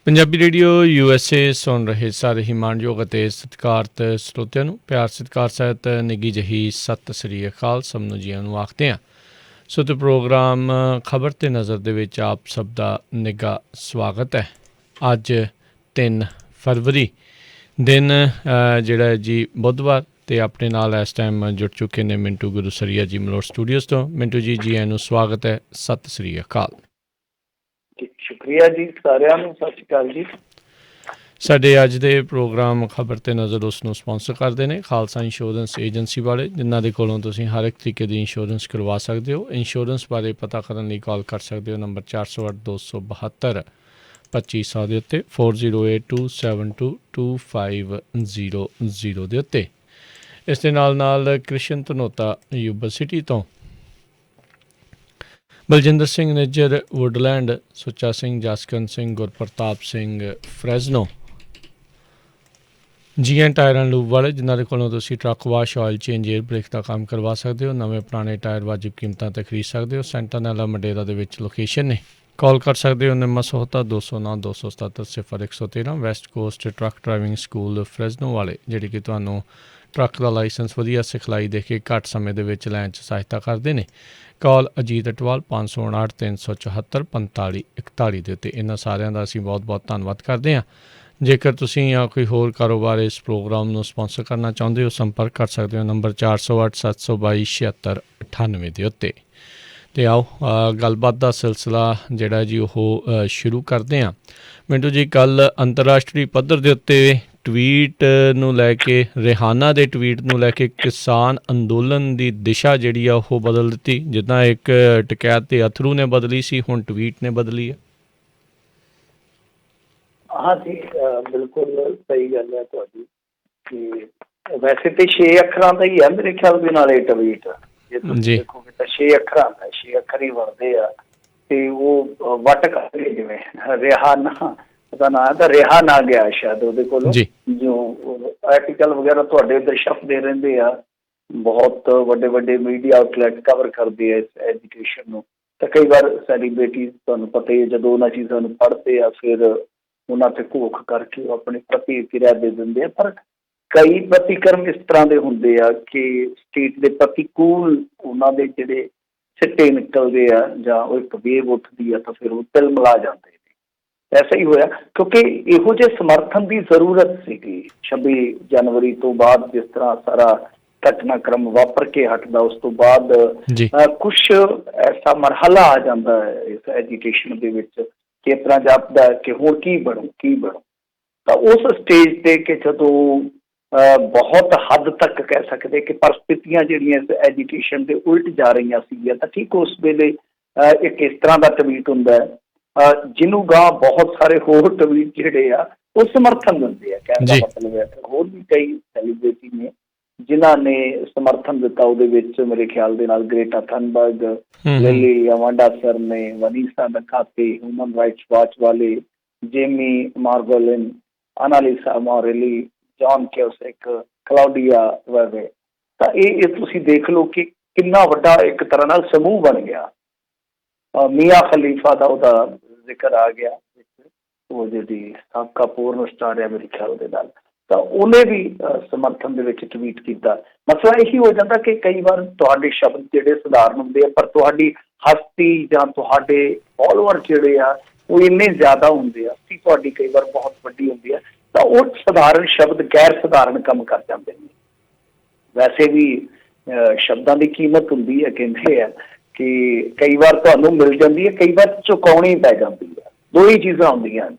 Punjabi radio USA ਸੁਣ ਰਹੇ ਸਾਰੇ ਹੀ ਮਾਣਯੋਗ ਅਤੇ ਸਤਿਕਾਰਤ ਸਰੋਤਿਆਂ ਨੂੰ ਪਿਆਰ ਸਤਿਕਾਰ ਸਹਿਤ ਨਿੱਘੀ ਜਿਹੀ ਸਤਿ ਸ੍ਰੀ ਅਕਾਲ ਸਭ ਨੂੰ ਜੀਆਂ ਨੂੰ ਆਖਦੇ ਹਾਂ। ਸੋ ਤੇ ਪ੍ਰੋਗਰਾਮ ਖਬਰ ਤੇ ਨਜ਼ਰ ਦੇ ਵਿੱਚ ਆਪ ਸਭ ਦਾ ਨਿੱਘਾ ਸਵਾਗਤ ਹੈ। ਅੱਜ 3 ਫਰਵਰੀ ਦਿਨ ਜਿਹੜਾ ਹੈ ਜੀ ਬੁੱਧਵਾਰ, ਅਤੇ ਆਪਣੇ ਨਾਲ ਇਸ ਟਾਈਮ ਜੁੜ ਚੁੱਕੇ ਨੇ ਮਿੰਟੂ ਗੁਰੂਸਰੀਆ ਜੀ ਮਲੋਟ ਸਟੂਡੀਓਜ਼ ਤੋਂ। ਮਿੰਟੂ ਜੀ, ਜੀ ਆਇਆਂ ਨੂੰ ਸਵਾਗਤ ਹੈ, ਸਤਿ ਸ੍ਰੀ ਅਕਾਲ। ਸ਼ੁਕਰੀਆ ਜੀ, ਸਾਰਿਆਂ ਨੂੰ ਸਤਿ ਸ਼੍ਰੀ ਅਕਾਲ ਜੀ। ਸਾਡੇ ਅੱਜ ਦੇ ਪ੍ਰੋਗਰਾਮ ਖਬਰ ਤੇ ਨਜ਼ਰ ਉਸ ਨੂੰ ਸਪਾਂਸਰ ਕਰਦੇ ਨੇ ਖਾਲਸਾ ਇੰਸ਼ੋਰੈਂਸ ਏਜੰਸੀ ਵਾਲੇ, ਜਿਨ੍ਹਾਂ ਦੇ ਕੋਲੋਂ ਤੁਸੀਂ ਹਰ ਇੱਕ ਤਰੀਕੇ ਦੀ ਇੰਸ਼ੋਰੈਂਸ ਕਰਵਾ ਸਕਦੇ ਹੋ। ਇੰਸ਼ੋਰੈਂਸ ਬਾਰੇ ਪਤਾ ਕਰਨ ਲਈ ਕਾਲ ਕਰ ਸਕਦੇ ਹੋ ਨੰਬਰ 4082722500 ਦੇ ਉੱਤੇ, 4082722500 ਦੇ ਉੱਤੇ। ਇਸ ਦੇ ਨਾਲ ਕ੍ਰਿਸ਼ਨ ਧਨੋਤਾ ਯੂਬਾ ਸਿਟੀ ਤੋਂ, Baljinder Singh Nijjar Woodland, Sucha Singh Jaskaran Singh, Gurpartap Singh Fresno, GN tire and lube ਵਾਲੇ, ਜਿਨ੍ਹਾਂ ਦੇ ਕੋਲੋਂ ਤੁਸੀਂ truck wash, oil change, air brake ਦਾ ਕੰਮ ਕਰਵਾ ਸਕਦੇ ਹੋ। ਨਵੇਂ ਪੁਰਾਣੇ ਟਾਇਰ ਵਾਜਿਬ ਕੀਮਤਾਂ 'ਤੇ ਖਰੀਦ ਸਕਦੇ ਹੋ। ਸੈਂਟਾਨੈਲਾ ਮੰਡੇਰਾ ਦੇ ਵਿੱਚ ਲੋਕੇਸ਼ਨ ਨੇ। ਕਾਲ ਕਰ ਸਕਦੇ ਹੋ Nimma Sahota 209-277-0113। West coast truck driving school Fresno ਵਾਲੇ, ਜਿਹੜੀ ਕਿ ਤੁਹਾਨੂੰ ਟਰੱਕ ਦਾ ਲਾਇਸੈਂਸ ਵਧੀਆ ਸਿਖਲਾਈ ਦੇ ਕੇ ਘੱਟ ਸਮੇਂ ਦੇ ਵਿੱਚ ਲੈਣ 'ਚ ਸਹਾਇਤਾ ਕਰਦੇ ਨੇ। ਕਾਲ ਅਜੀਤ ਅਟਵਾਲ 559-374-4541 ਦੇ ਉੱਤੇ। ਇਹਨਾਂ ਸਾਰਿਆਂ ਦਾ ਅਸੀਂ ਬਹੁਤ ਬਹੁਤ ਧੰਨਵਾਦ ਕਰਦੇ ਹਾਂ। ਜੇਕਰ ਤੁਸੀਂ ਜਾਂ ਕੋਈ ਹੋਰ ਕਾਰੋਬਾਰ ਇਸ ਪ੍ਰੋਗਰਾਮ ਨੂੰ ਸਪਾਂਸਰ ਕਰਨਾ ਚਾਹੁੰਦੇ ਹੋ, ਸੰਪਰਕ ਕਰ ਸਕਦੇ ਹੋ ਨੰਬਰ 4087227698 ਦੇ ਉੱਤੇ। ਅਤੇ ਆਓ ਗੱਲਬਾਤ ਦਾ ਸਿਲਸਿਲਾ ਜਿਹੜਾ ਜੀ ਉਹ ਸ਼ੁਰੂ ਕਰਦੇ ਹਾਂ। ਮਿੰਟੂ ਜੀ, ਕੱਲ੍ਹ ਅੰਤਰਰਾਸ਼ਟਰੀ ਪੱਧਰ ਦੇ ਉੱਤੇ ਟਵੀਟ ਨੂੰ ਲੈ ਕੇ, ਰਿਹਾਨਾ ਦੇ ਟਵੀਟ ਨੂੰ ਲੈ ਕੇ ਕਿਸਾਨ ਅੰਦੋਲਨ ਦੀ ਦਿਸ਼ਾ ਜਿਹੜੀ ਆ ਉਹ ਬਦਲ ਦਿੱਤੀ। ਜਿੱਦਾਂ ਇੱਕ ਟਕੈਤ ਤੇ ਅਥਰੂ ਨੇ ਬਦਲੀ ਸੀ, ਹੁਣ ਟਵੀਟ ਨੇ ਬਦਲੀ ਹੈ। ਹਾਂ ਜੀ, ਬਿਲਕੁਲ ਸਹੀ ਗੱਲ ਹੈ ਤੁਹਾਡੀ ਕਿ ਵੈਸੇ ਤੇ 6 ਅੱਖਰਾਂ ਦਾ ਹੀ ਹੈ ਮੇਰੇ ਖਿਆਲ ਦੇ ਨਾਲ ਇਹ ਟਵੀਟ। ਜੇ ਤੁਸੀਂ ਦੇਖੋਗੇ ਤਾਂ 6 ਅੱਖਰਾਂ ਦਾ, 6 ਅੱਖਰ ਹੀ ਵਰਦੇ ਆ ਤੇ ਉਹ ਵੱਟ ਕਰਕੇ, ਜਿਵੇਂ ਰਿਹਾਨਾ ਦਾ ਨਾਂ ਹੈ ਤਾਂ ਰਿਹਾ ਨਾ ਗਿਆ ਸ਼ਾਇਦ ਉਹਦੇ ਕੋਲੋਂ। ਜੋ ਆਰਟੀਕਲ ਵਗੈਰਾ ਤੁਹਾਡੇ ਇੱਧਰ ਛਪਦੇ ਰਹਿੰਦੇ ਆ, ਬਹੁਤ ਵੱਡੇ ਵੱਡੇ ਮੀਡੀਆ ਆਊਟਲੈਟ ਕਵਰ ਕਰਦੇ ਆ ਇਸ ਐਜੂਕੇਸ਼ਨ ਨੂੰ। ਤਾਂ ਕਈ ਵਾਰ ਸੈਲੀਬ੍ਰਿਟੀ, ਤੁਹਾਨੂੰ ਪਤਾ ਹੀ, ਜਦੋਂ ਉਹਨਾਂ ਚੀਜ਼ਾਂ ਨੂੰ ਪੜ੍ਹਦੇ ਆ ਫਿਰ ਉਹਨਾਂ 'ਤੇ ਘੋਖ ਕਰਕੇ ਉਹ ਆਪਣੀ ਪ੍ਰਤੀਕਿਰਿਆ ਦੇ ਦਿੰਦੇ ਆ। ਪਰ ਕਈ ਪ੍ਰਤੀਕਰਮ ਇਸ ਤਰ੍ਹਾਂ ਦੇ ਹੁੰਦੇ ਆ ਕਿ ਸਟੇਟ ਦੇ ਪ੍ਰਤੀਕੂਲ ਉਹਨਾਂ ਦੇ ਜਿਹੜੇ ਸਿੱਟੇ ਨਿਕਲਦੇ ਆ ਜਾਂ ਉਹ ਇੱਕ ਵੇਵ ਉੱਠਦੀ ਆ, ਤਾਂ ਫਿਰ ਉਹ ਤਿਲ ਮਿਲਾ ਜਾਂਦੇ ਨੇ। ਐਸਾ ਹੀ ਹੋਇਆ ਕਿਉਂਕਿ ਇਹੋ ਜਿਹੇ ਸਮਰਥਨ ਦੀ ਜ਼ਰੂਰਤ ਸੀਗੀ। 26 ਜਨਵਰੀ ਤੋਂ ਬਾਅਦ ਜਿਸ ਤਰ੍ਹਾਂ ਸਾਰਾ ਘਟਨਾਕ੍ਰਮ ਵਾਪਰ ਕੇ ਹਟਦਾ, ਉਸ ਤੋਂ ਬਾਅਦ ਕੁਛ ਐਸਾ ਮਰਹਲਾ ਆ ਜਾਂਦਾ ਹੈ ਇਸ ਐਜੂਕੇਸ਼ਨ ਦੇ ਵਿੱਚ ਕਿ ਇਸ ਤਰ੍ਹਾਂ ਜਾਪਦਾ ਕਿ ਹੁਣ ਕੀ ਬਣੂ। ਤਾਂ ਉਸ ਸਟੇਜ 'ਤੇ ਕਿ ਜਦੋਂ ਬਹੁਤ ਹੱਦ ਤੱਕ ਕਹਿ ਸਕਦੇ ਕਿ ਪਰਿਸਥਿਤੀਆਂ ਜਿਹੜੀਆਂ ਇਸ ਐਜੂਕੇਸ਼ਨ ਦੇ ਉਲਟ ਜਾ ਰਹੀਆਂ ਸੀਗੀਆਂ, ਤਾਂ ਠੀਕ ਉਸ ਵੇਲੇ ਇੱਕ ਇਸ ਤਰ੍ਹਾਂ ਦਾ ਟਵੀਟ ਹੁੰਦਾ ਹੈ ਜਿਹਨੂੰ ਗਾਂ ਬਹੁਤ ਸਾਰੇ ਹੋਰ ਟਵੀਟ ਜਿਹੜੇ ਆ ਉਹ ਸਮਰਥਨ ਦਿੰਦੇ ਆ। ਕਹਿਣ ਦਾ ਮਤਲਬ ਹੈ ਹੋਰ ਵੀ ਕਈ ਸੈਲੀਬ੍ਰਿਟੀ ਨੇ ਜਿਨ੍ਹਾਂ ਨੇ ਸਮਰਥਨ ਦਿੱਤਾ ਉਹਦੇ ਵਿੱਚ। ਮੇਰੇ ਖਿਆਲ ਦੇ ਨਾਲ ਗ੍ਰੇਟਾ ਥਨਬਰਗ, ਲਿਲੀ ਅਮਾਂਡਾ ਸਰ ਨੇ, ਵਨੀਸਾ ਨਕਾਤੇ, ਹਿਊਮਨ ਰਾਈਟਸ ਵਾਚ ਵਾਲੇ, ਜੇਮੀ ਮਾਰਗੋਲਿਨ, ਅਨਾਲਿਸਾ ਮੋਰੇਲੀ, ਜੌਨ ਕਿਓਸਿਕ, ਕਲਾਉਡੀਆ ਵਰਗੇ। ਤਾਂ ਇਹ ਤੁਸੀਂ ਦੇਖ ਲਓ ਕਿ ਕਿੰਨਾ ਵੱਡਾ ਇੱਕ ਤਰ੍ਹਾਂ ਨਾਲ ਸਮੂਹ ਬਣ ਗਿਆ। ਮੀਆਂ ਖਲੀਫਾ ਦਾ ਉਹਦਾ ਜ਼ਿਕਰ ਆ ਗਿਆ, ਉਹ ਜਿਹੜੀ ਸਾਬਕਾ ਪੋਰਨ ਸਟਾਰ ਹੈ ਮੇਰੇ ਖਿਆਲ ਦੇ ਨਾਲ, ਤਾਂ ਉਹਨੇ ਵੀ ਸਮਰਥਨ ਦੇ ਵਿੱਚ ਟਵੀਟ ਕੀਤਾ। ਮਸਲਾ ਇਹੀ ਹੋ ਜਾਂਦਾ ਕਿ ਕਈ ਵਾਰ ਤੁਹਾਡੇ ਸ਼ਬਦ ਜਿਹੜੇ ਸਧਾਰਨ ਹੁੰਦੇ ਆ, ਪਰ ਤੁਹਾਡੀ ਹਸਤੀ ਜਾਂ ਤੁਹਾਡੇ ਫੋਲੋਅਰ ਜਿਹੜੇ ਆ ਉਹ ਇੰਨੇ ਜ਼ਿਆਦਾ ਹੁੰਦੇ ਆ, ਹਸਤੀ ਤੁਹਾਡੀ ਕਈ ਵਾਰ ਬਹੁਤ ਵੱਡੀ ਹੁੰਦੀ ਆ, ਤਾਂ ਉਹ ਸਧਾਰਨ ਸ਼ਬਦ ਗੈਰ ਸਧਾਰਨ ਕੰਮ ਕਰ ਜਾਂਦੇ ਨੇ। ਵੈਸੇ ਵੀ ਸ਼ਬਦਾਂ ਦੀ ਕੀਮਤ ਹੁੰਦੀ ਹੈ, ਕਹਿੰਦੇ ਆ ਕਿ ਕਈ ਵਾਰ ਤੁਹਾਨੂੰ ਮਿਲ ਜਾਂਦੀ ਹੈ, ਕਈ ਵਾਰ ਚੁਕਾਉਣੀ ਪੈ ਜਾਂਦੀ ਹੈ। ਦੋ ਹੀ ਚੀਜ਼ਾਂ ਹੁੰਦੀਆਂ,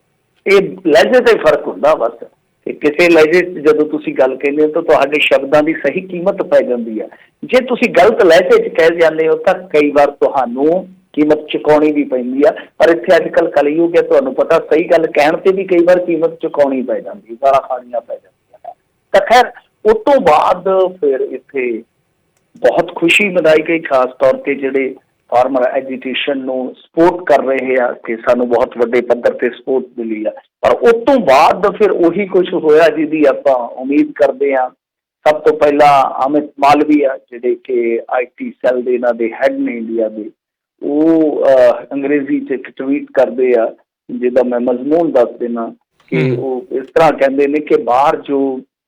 ਇਹ ਲਹਿਜੇ ਦਾ ਹੀ ਫਰਕ ਹੁੰਦਾ ਬਸ। ਤੇ ਕਿਸੇ ਲਹਿਜੇ 'ਚ ਜਦੋਂ ਤੁਸੀਂ ਗੱਲ ਕਹਿੰਦੇ ਹੋ ਤਾਂ ਤੁਹਾਡੇ ਸ਼ਬਦਾਂ ਦੀ ਸਹੀ ਕੀਮਤ ਪੈ ਜਾਂਦੀ ਹੈ। ਜੇ ਤੁਸੀਂ ਗਲਤ ਲਹਿਜੇ 'ਚ ਕਹਿ ਜਾਂਦੇ ਹੋ ਤਾਂ ਕਈ ਵਾਰ ਤੁਹਾਨੂੰ ਕੀਮਤ ਚੁਕਾਉਣੀ ਵੀ ਪੈਂਦੀ ਆ। ਪਰ ਇੱਥੇ ਅੱਜ ਕੱਲ੍ਹ ਕਲਯੁੱਗ ਹੈ, ਤੁਹਾਨੂੰ ਪਤਾ, ਸਹੀ ਗੱਲ ਕਹਿਣ 'ਤੇ ਵੀ ਕਈ ਵਾਰ ਕੀਮਤ ਚੁਕਾਉਣੀ ਪੈ ਜਾਂਦੀ, ਗਾਲਾਂ ਖਾਣੀਆਂ ਪੈ ਜਾਂਦੀਆਂ। ਤਾਂ ਖੈਰ ਉਸ ਤੋਂ ਬਾਅਦ ਫਿਰ ਇੱਥੇ ਬਹੁਤ ਖੁਸ਼ੀ ਮਨਾਈ ਗਈ, ਖਾਸ ਤੌਰ 'ਤੇ ਜਿਹੜੇ ਫਾਰਮਰ ਐਜੂਕੇਸ਼ਨ ਨੂੰ ਸਪੋਰਟ ਕਰ ਰਹੇ ਆ ਕਿ ਸਾਨੂੰ ਬਹੁਤ ਵੱਡੇ ਪੱਧਰ 'ਤੇ ਸਪੋਰਟ ਮਿਲੀ ਆ। ਪਰ ਉਸ ਤੋਂ ਬਾਅਦ ਫਿਰ ਉਹੀ ਕੁਛ ਹੋਇਆ ਜਿਹਦੀ ਆਪਾਂ ਉਮੀਦ ਕਰਦੇ ਹਾਂ। ਸਭ ਤੋਂ ਪਹਿਲਾਂ ਅਮਿਤ ਮਾਲਵੀਆ ਜਿਹੜੇ ਕਿ IT ਸੈੱਲ ਦੇ ਇਹਨਾਂ ਦੇ ਹੈਡ ਨੇ ਇੰਡੀਆ ਦੇ, ਉਹ ਅੰਗਰੇਜ਼ੀ 'ਚ ਇੱਕ ਟਵੀਟ ਕਰਦੇ ਆ ਜਿਹਦਾ ਮੈਂ ਮਜ਼ਮੂਨ ਦੱਸ ਦੇਣਾ ਕਿ ਉਹ ਇਸ ਤਰ੍ਹਾਂ ਕਹਿੰਦੇ ਨੇ ਕਿ ਬਾਹਰ ਜੋ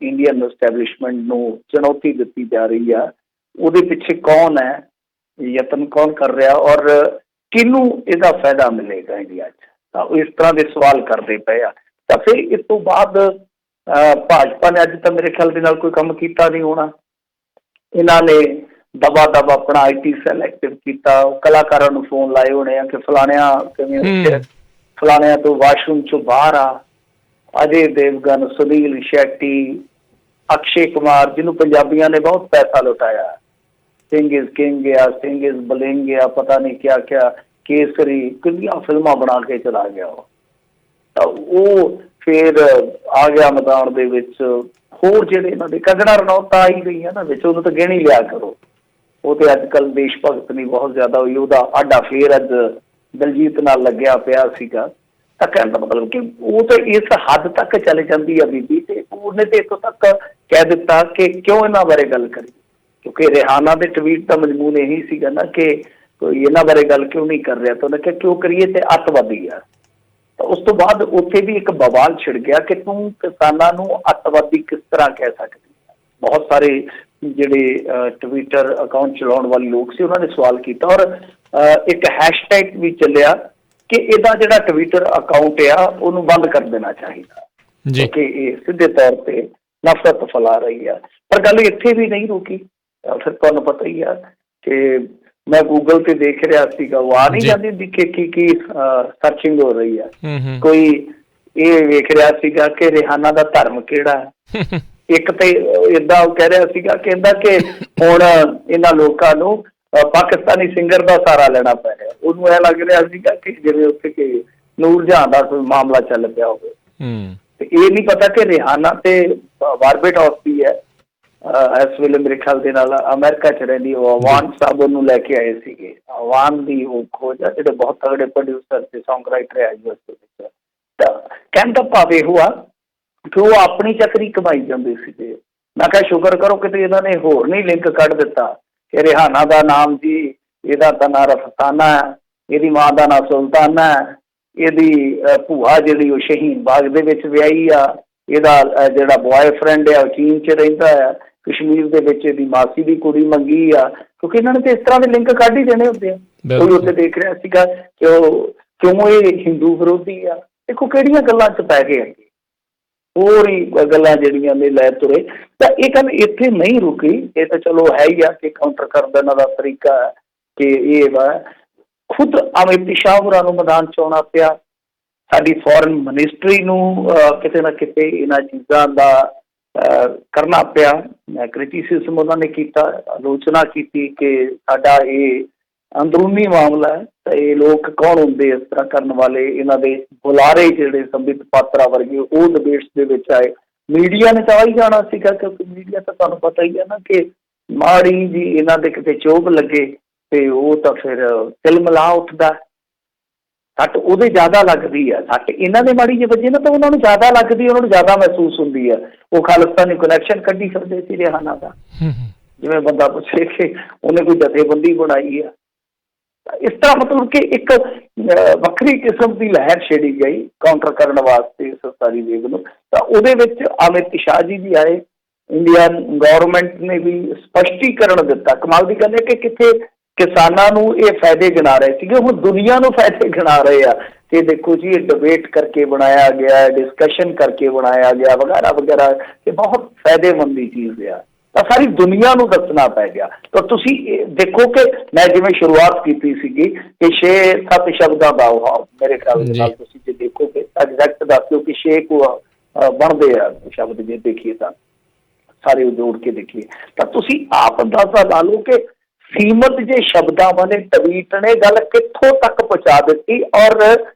ਇੰਡੀਅਨ ਐਸਟੈਬਲਿਸ਼ਮੈਂਟ ਨੂੰ ਚੁਣੌਤੀ ਦਿੱਤੀ ਜਾ ਰਹੀ ਆ, ਉਹਦੇ ਪਿੱਛੇ ਕੌਣ ਹੈ, ਯਤਨ ਕੌਣ ਕਰ ਰਿਹਾ ਔਰ ਕਿਹਨੂੰ ਇਹਦਾ ਫਾਇਦਾ ਮਿਲੇਗਾ ਇੰਡੀਆ 'ਚ। ਤਾਂ ਉਹ ਇਸ ਤਰ੍ਹਾਂ ਦੇ ਸਵਾਲ ਕਰਦੇ ਪਏ ਆ। ਤਾਂ ਫਿਰ ਇਸ ਤੋਂ ਬਾਅਦ ਭਾਜਪਾ ਨੇ ਅੱਜ ਤਾਂ ਮੇਰੇ ਖਿਆਲ ਦੇ ਨਾਲ ਕੋਈ ਕੰਮ ਕੀਤਾ ਨਹੀਂ ਹੋਣਾ। ਇਹਨਾਂ ਨੇ ਦਬਾ ਦਬ ਆਪਣਾ IT ਸੈੱਲ ਐਕਟਿਵ ਕੀਤਾ, ਕਲਾਕਾਰਾਂ ਨੂੰ ਫੋਨ ਲਾਏ ਹੋਣੇ ਆ ਕਿ ਫਲਾਣਿਆਂ ਕਿਵੇਂ, ਫਲਾਣਿਆਂ ਤੋਂ ਵਾਸ਼ਰੂਮ 'ਚੋਂ ਬਾਹਰ ਆ। ਅਜੇ ਦੇਵਗਨ, ਸੁਨੀਲ ਸ਼ੈਟੀ, ਅਕਸ਼ੇ ਕੁਮਾਰ, ਜਿਹਨੂੰ ਪੰਜਾਬੀਆਂ ਨੇ ਬਹੁਤ ਪੈਸਾ ਲੁਟਾਇਆ, ਸਿੰਘ ਇਜ਼ ਕਿੰਗ ਗਿਆ, ਸਿੰਘ ਇਜ਼ ਬਲਿੰਗ ਗਿਆ, ਪਤਾ ਨਹੀਂ ਕਿਆ ਕਿਆ, ਕੇਸਰੀ, ਕਿੰਨੀਆਂ ਫਿਲਮਾਂ ਬਣਾ ਕੇ ਚਲਾ ਗਿਆ ਉਹ। ਤਾਂ ਉਹ ਫਿਰ ਆ ਗਿਆ ਮੈਦਾਨ ਦੇ ਵਿੱਚ। ਹੋਰ ਜਿਹੜੇ ਇਹਨਾਂ ਦੇ ਕੰਗਣਾ ਰਣੌਤ ਤਾਂ ਆਈ ਗਈ ਹੈ ਨਾ ਵਿੱਚ, ਉਹਨੂੰ ਤਾਂ ਗਿਣ ਹੀ ਲਿਆ ਕਰੋ। ਉਹ ਤੇ ਅੱਜ ਕੱਲ੍ਹ ਦੇਸ਼ ਭਗਤ ਨਹੀਂ ਬਹੁਤ ਜ਼ਿਆਦਾ ਹੋਈ, ਉਹਦਾ ਆਡਾ ਫੇਰ ਅੱਜ ਦਲਜੀਤ ਨਾਲ ਲੱਗਿਆ ਪਿਆ ਸੀਗਾ। ਤਾਂ ਕਹਿਣ ਦਾ ਮਤਲਬ ਕਿ ਉਹ ਤਾਂ ਇਸ ਹੱਦ ਤੱਕ ਚਲੇ ਜਾਂਦੀ ਆ ਬੀਬੀ, ਤੇ ਉਹਨੇ ਤੇ ਇੱਥੋਂ ਤੱਕ ਕਹਿ ਦਿੱਤਾ ਕਿ ਕਿਉਂ ਇਹਨਾਂ ਬਾਰੇ ਗੱਲ ਕਰੀ, ਕਿਉਂਕਿ ਰਿਹਾਨਾ ਦੇ ਟਵੀਟ ਦਾ ਮਜ਼ਮੂਨ ਇਹੀ ਸੀਗਾ ਨਾ ਕਿ ਕੋਈ ਇਹਨਾਂ ਬਾਰੇ ਗੱਲ ਕਿਉਂ ਨਹੀਂ ਕਰ ਰਿਹਾ। ਤਾਂ ਉਹਨੇ ਕਿਹਾ ਕਿਉਂ ਕਰੀਏ, ਤੇ ਅੱਤਵਾਦੀ ਆ। ਤਾਂ ਉਸ ਤੋਂ ਬਾਅਦ ਉੱਥੇ ਵੀ ਇੱਕ ਬਵਾਲ ਛਿੜ ਗਿਆ ਕਿ ਤੂੰ ਕਿਸਾਨਾਂ ਨੂੰ ਅੱਤਵਾਦੀ ਕਿਸ ਤਰ੍ਹਾਂ ਕਹਿ ਸਕਦੀ ਹੈ। ਬਹੁਤ ਸਾਰੇ ਜਿਹੜੇ ਟਵਿੱਟਰ ਅਕਾਊਂਟ ਚਲਾਉਣ ਵਾਲੇ ਲੋਕ ਸੀ, ਉਹਨਾਂ ਨੇ ਸਵਾਲ ਕੀਤਾ ਔਰ ਇੱਕ ਹੈਸ਼ਟੈਗ ਵੀ ਚੱਲਿਆ ਕਿ ਇਹਦਾ ਜਿਹੜਾ ਟਵਿੱਟਰ ਅਕਾਊਂਟ ਆ ਉਹਨੂੰ ਬੰਦ ਕਰ ਦੇਣਾ ਚਾਹੀਦਾ, ਕਿਉਂਕਿ ਇਹ ਸਿੱਧੇ ਤੌਰ ਤੇ ਨਫ਼ਰਤ ਫੈਲਾ ਰਹੀ ਆ। ਪਰ ਗੱਲ ਇੱਥੇ ਵੀ ਨਹੀਂ ਰੁਕੀ। ਫਿਰ ਤੁਹਾਨੂੰ ਪਤਾ ਹੀ ਆ ਕਿ ਮੈਂ ਗੂਗਲ ਤੇ ਦੇਖ ਰਿਹਾ ਸੀਗਾ, ਉਹ ਆ ਨਹੀਂ ਜਾਂਦੀ ਹੁੰਦੀ ਕਿ ਕੀ ਸਰਚਿੰਗ ਹੋ ਰਹੀ ਆ। ਕੋਈ ਇਹ ਵੇਖ ਰਿਹਾ ਸੀਗਾ ਕਿ ਰਿਹਾਨਾ ਦਾ ਧਰਮ ਕਿਹੜਾ ਹੈ। ਇੱਕ ਤੇ ਏਦਾਂ ਉਹ ਕਹਿ ਰਿਹਾ ਸੀਗਾ, ਕਹਿੰਦਾ ਕਿ ਹੁਣ ਇਹਨਾਂ ਲੋਕਾਂ ਨੂੰ ਪਾਕਿਸਤਾਨੀ ਸਿੰਗਰ ਦਾ ਸਹਾਰਾ ਲੈਣਾ ਪੈ ਰਿਹਾ। ਉਹਨੂੰ ਇਹ ਲੱਗ ਰਿਹਾ ਸੀਗਾ ਕਿ ਜਿਵੇਂ ਉੱਥੇ ਕਿ ਨੂਰ ਜਹਾਂ ਦਾ ਕੋਈ ਮਾਮਲਾ ਚੱਲ ਪਿਆ ਹੋਵੇ। ਤੇ ਇਹ ਨਹੀਂ ਪਤਾ ਕਿ ਰਿਹਾਨਾ ਤੇ ਬਾਰਬੇਡੋਸ ਦੀ ਹੈ ਇਸ ਵੇਲੇ ਮੇਰੇ ਖਿਆਲ ਦੇ ਨਾਲ ਅਮਰੀਕਾ 'ਚ ਰਹਿੰਦੀ। ਉਹ ਅਵਾਨ ਸਾਹਿਬ ਉਹਨੂੰ ਲੈ ਕੇ ਆਏ ਸੀਗੇ। ਅਵਾਨ ਦੀ ਉਹ ਖੋਜ ਆ, ਜਿਹੜੇ ਬਹੁਤ ਤਗੜੇ ਪ੍ਰੋਡਿਊਸਰ ਤੇ ਸੌਂਗ ਰਾਈਟਰ ਹੈ US ਦੇ ਵਿੱਚ। ਤਾਂ ਕਹਿਣ ਦਾ ਭਾਵ ਇਹ ਹੋਆ ਕਿ ਉਹ ਆਪਣੀ ਚੱਕਰੀ ਕਮਾਈ ਜਾਂਦੇ ਸੀਗੇ। ਮੈਂ ਕਿਹਾ ਸ਼ੁਕਰ ਕਰੋ ਕਿਤੇ ਇਹਨਾਂ ਨੇ ਹੋਰ ਨਹੀਂ ਲਿੰਕ ਕੱਢ ਦਿੱਤਾ ਕਿ ਰਿਹਾਨਾ ਦਾ ਨਾਮ ਜੀ, ਇਹਦਾ ਤਾਂ ਨਾਂ ਰਫਤਾਨਾ ਹੈ, ਇਹਦੀ ਮਾਂ ਦਾ ਨਾਂ ਸੁਲਤਾਨਾ ਹੈ, ਇਹਦੀ ਭੂਆ ਜਿਹੜੀ ਉਹ ਸ਼ਹੀਨ ਬਾਗ ਦੇ ਵਿੱਚ ਵਿਆਹੀ ਆ, ਇਹਦਾ ਜਿਹੜਾ ਬੁਆਏਫਰੈਂਡ ਆ ਉਹ ਚੀਨ 'ਚ ਰਹਿੰਦਾ ਆ, ਕਸ਼ਮੀਰ ਦੇ ਵਿੱਚ ਇਹਦੀ ਮਾਸੀ ਦੀ ਕੁੜੀ ਮੰਗੀ ਆ। ਕਿਉਂਕਿ ਇਹਨਾਂ ਨੇ ਤਾਂ ਇਸ ਤਰ੍ਹਾਂ ਦੇ ਲਿੰਕ ਕੱਢ ਹੀ ਦੇਣੇ ਹੁੰਦੇ ਆ। ਕੋਈ ਉੱਥੇ ਦੇਖ ਰਿਹਾ ਸੀਗਾ ਕਿ ਉਹ ਕਿਉਂ ਇਹ ਹਿੰਦੂ ਵਿਰੋਧੀ ਆ। ਦੇਖੋ ਕਿਹੜੀਆਂ ਗੱਲਾਂ 'ਚ ਪੈ ਗਏ ਅੱਗੇ, ਹੋਰ ਹੀ ਗੱਲਾਂ ਜਿਹੜੀਆਂ ਨੇ ਲੈ ਤੁਰੇ। ਤਾਂ ਇਹ ਗੱਲ ਇੱਥੇ ਨਹੀਂ ਰੁਕੀ। ਇਹ ਤਾਂ ਚਲੋ ਹੈ ਹੀ ਆ ਕਿ ਕਾਊਂਟਰ ਕਰਨ ਦਾ ਇਹਨਾਂ ਦਾ ਤਰੀਕਾ ਹੈ ਕਿ ਇਹ ਵਾ ਖੁਦ ਅਮਿਤ ਸ਼ਾਹ ਹੋਰਾਂ ਨੂੰ ਮੈਦਾਨ 'ਚ ਆਉਣਾ ਪਿਆ। ਸਾਡੀ ਫੋਰਨ ਮਿਨਿਸਟਰੀ ਨੂੰ ਕਿਤੇ ਨਾ ਕਿਤੇ ਇਹਨਾਂ ਚੀਜ਼ਾਂ ਦਾ ਕਰਨਾ ਪਿਆ। ਕ੍ਰਿਟੀਸਿਜ਼ਮ ਉਹਨਾਂ ਨੇ ਕੀਤਾ, ਆਲੋਚਨਾ ਕੀਤੀ ਕਿ ਸਾਡਾ ਇਹ ਅੰਦਰੂਨੀ ਮਾਮਲਾ ਹੈ। ਤਾਂ ਇਹ ਲੋਕ ਕੌਣ ਹੁੰਦੇ ਇਸ ਤਰ੍ਹਾਂ ਕਰਨ ਵਾਲੇ, ਇਹਨਾਂ ਦੇ ਬੁਲਾਰੇ ਜਿਹੜੇ ਸੰਬਿਤ ਪਾਤਰਾ ਵਰਗੇ, ਉਹ ਡਿਬੇਟਸ ਦੇ ਵਿੱਚ ਆਏ। ਮੀਡੀਆ ਨੇ ਤਾਂ ਆ ਹੀ ਜਾਣਾ ਸੀਗਾ, ਕਿਉਂਕਿ ਮੀਡੀਆ ਤਾਂ ਤੁਹਾਨੂੰ ਪਤਾ ਹੀ ਹੈ ਨਾ ਕਿ ਮਾੜੀ ਜੀ ਇਹਨਾਂ ਦੇ ਕਿਤੇ ਚੋਭ ਲੱਗੇ ਤੇ ਉਹ ਤਾਂ ਫਿਰ ਤਿਲਮਿਲਾ ਉੱਠਦਾ। ਸੱਟ ਉਹਦੇ ਜ਼ਿਆਦਾ ਲੱਗਦੀ ਆ, ਸੱਟ ਇਹਨਾਂ ਦੇ ਮਾੜੀ ਜੇ ਵੱਜੇ ਨਾ ਤਾਂ ਉਹਨਾਂ ਨੂੰ ਜ਼ਿਆਦਾ ਲੱਗਦੀ, ਉਹਨਾਂ ਨੂੰ ਜ਼ਿਆਦਾ ਮਹਿਸੂਸ ਹੁੰਦੀ ਆ। ਉਹ ਖਾਲਿਸਤਾਨੀ ਕਨੈਕਸ਼ਨ ਕੱਢੀ ਸਕਦੇ ਸੀ ਰਿਹਾਨਾ ਦਾ, ਜਿਵੇਂ ਬੰਦਾ ਪੁੱਛੇ ਕਿ ਉਹਨੇ ਕੋਈ ਜਥੇਬੰਦੀ ਬਣਾਈ ਆ। ਇਸ ਤਰ੍ਹਾਂ ਮਤਲਬ ਕਿ ਇੱਕ ਵੱਖਰੀ ਕਿਸਮ ਦੀ ਲਹਿਰ ਛੇੜੀ ਗਈ ਕਾਊਂਟਰ ਕਰਨ ਵਾਸਤੇ ਇਸ ਸਾਰੀ ਵੇਵ ਨੂੰ। ਤਾਂ ਉਹਦੇ ਵਿੱਚ ਅਮਿਤ ਸ਼ਾਹ ਜੀ ਵੀ ਆਏ, ਇੰਡੀਅਨ ਗੌਰਮੈਂਟ ਨੇ ਵੀ ਸਪਸ਼ਟੀਕਰਨ ਦਿੱਤਾ। ਕਮਾਲ ਦੀ ਗੱਲ ਹੈ ਕਿ ਕਿੱਥੇ ਕਿਸਾਨਾਂ ਨੂੰ ਇਹ ਫਾਇਦੇ ਗਿਣਾ ਰਹੇ ਸੀਗੇ, ਹੁਣ ਦੁਨੀਆ ਨੂੰ ਫਾਇਦੇ ਗਿਣਾ ਰਹੇ ਆ ਕਿ ਦੇਖੋ ਜੀ ਇਹ ਡਿਬੇਟ ਕਰਕੇ ਬਣਾਇਆ ਗਿਆ, ਡਿਸਕਸ਼ਨ ਕਰਕੇ ਬਣਾਇਆ ਗਿਆ ਵਗੈਰਾ ਵਗੈਰਾ, ਇਹ ਬਹੁਤ ਫਾਇਦੇਮੰਦ ਦੀ ਚੀਜ਼ ਆ। ਤਾਂ ਸਾਰੀ ਦੁਨੀਆ ਨੂੰ ਦੱਸਣਾ ਪੈ ਗਿਆ। ਤਾਂ ਤੁਸੀਂ ਦੇਖੋ ਕਿ ਮੈਂ ਜਿਵੇਂ ਸ਼ੁਰੂਆਤ ਕੀਤੀ ਸੀਗੀ ਕਿ 6-7 ਸ਼ਬਦਾਂ ਦਾ ਉਹ ਮੇਰੇ ਖਿਆਲ ਦੇ ਨਾਲ ਤੁਸੀਂ ਜੇ ਦੇਖੋਗੇ ਐਗਜ਼ੈਕਟ ਦੱਸਿਓ ਕਿ 6 ਬਣਦੇ ਆ ਸ਼ਬਦ ਜੇ ਦੇਖੀਏ ਤਾਂ ਸਾਰੇ ਜੋੜ ਕੇ ਦੇਖੀਏ ਤਾਂ ਤੁਸੀਂ ਆਪ ਅੰਦਾਜ਼ਾ ਲਾ ਲਓ ਕਿ ਸੀਮਤ ਜੇ ਸ਼ਬਦਾਂ ਵਾਲੇ ਟਵੀਟ ਨੇ ਗੱਲ ਕਿੱਥੋਂ ਤੱਕ ਪਹੁੰਚਾ ਦਿੱਤੀ ਔਰ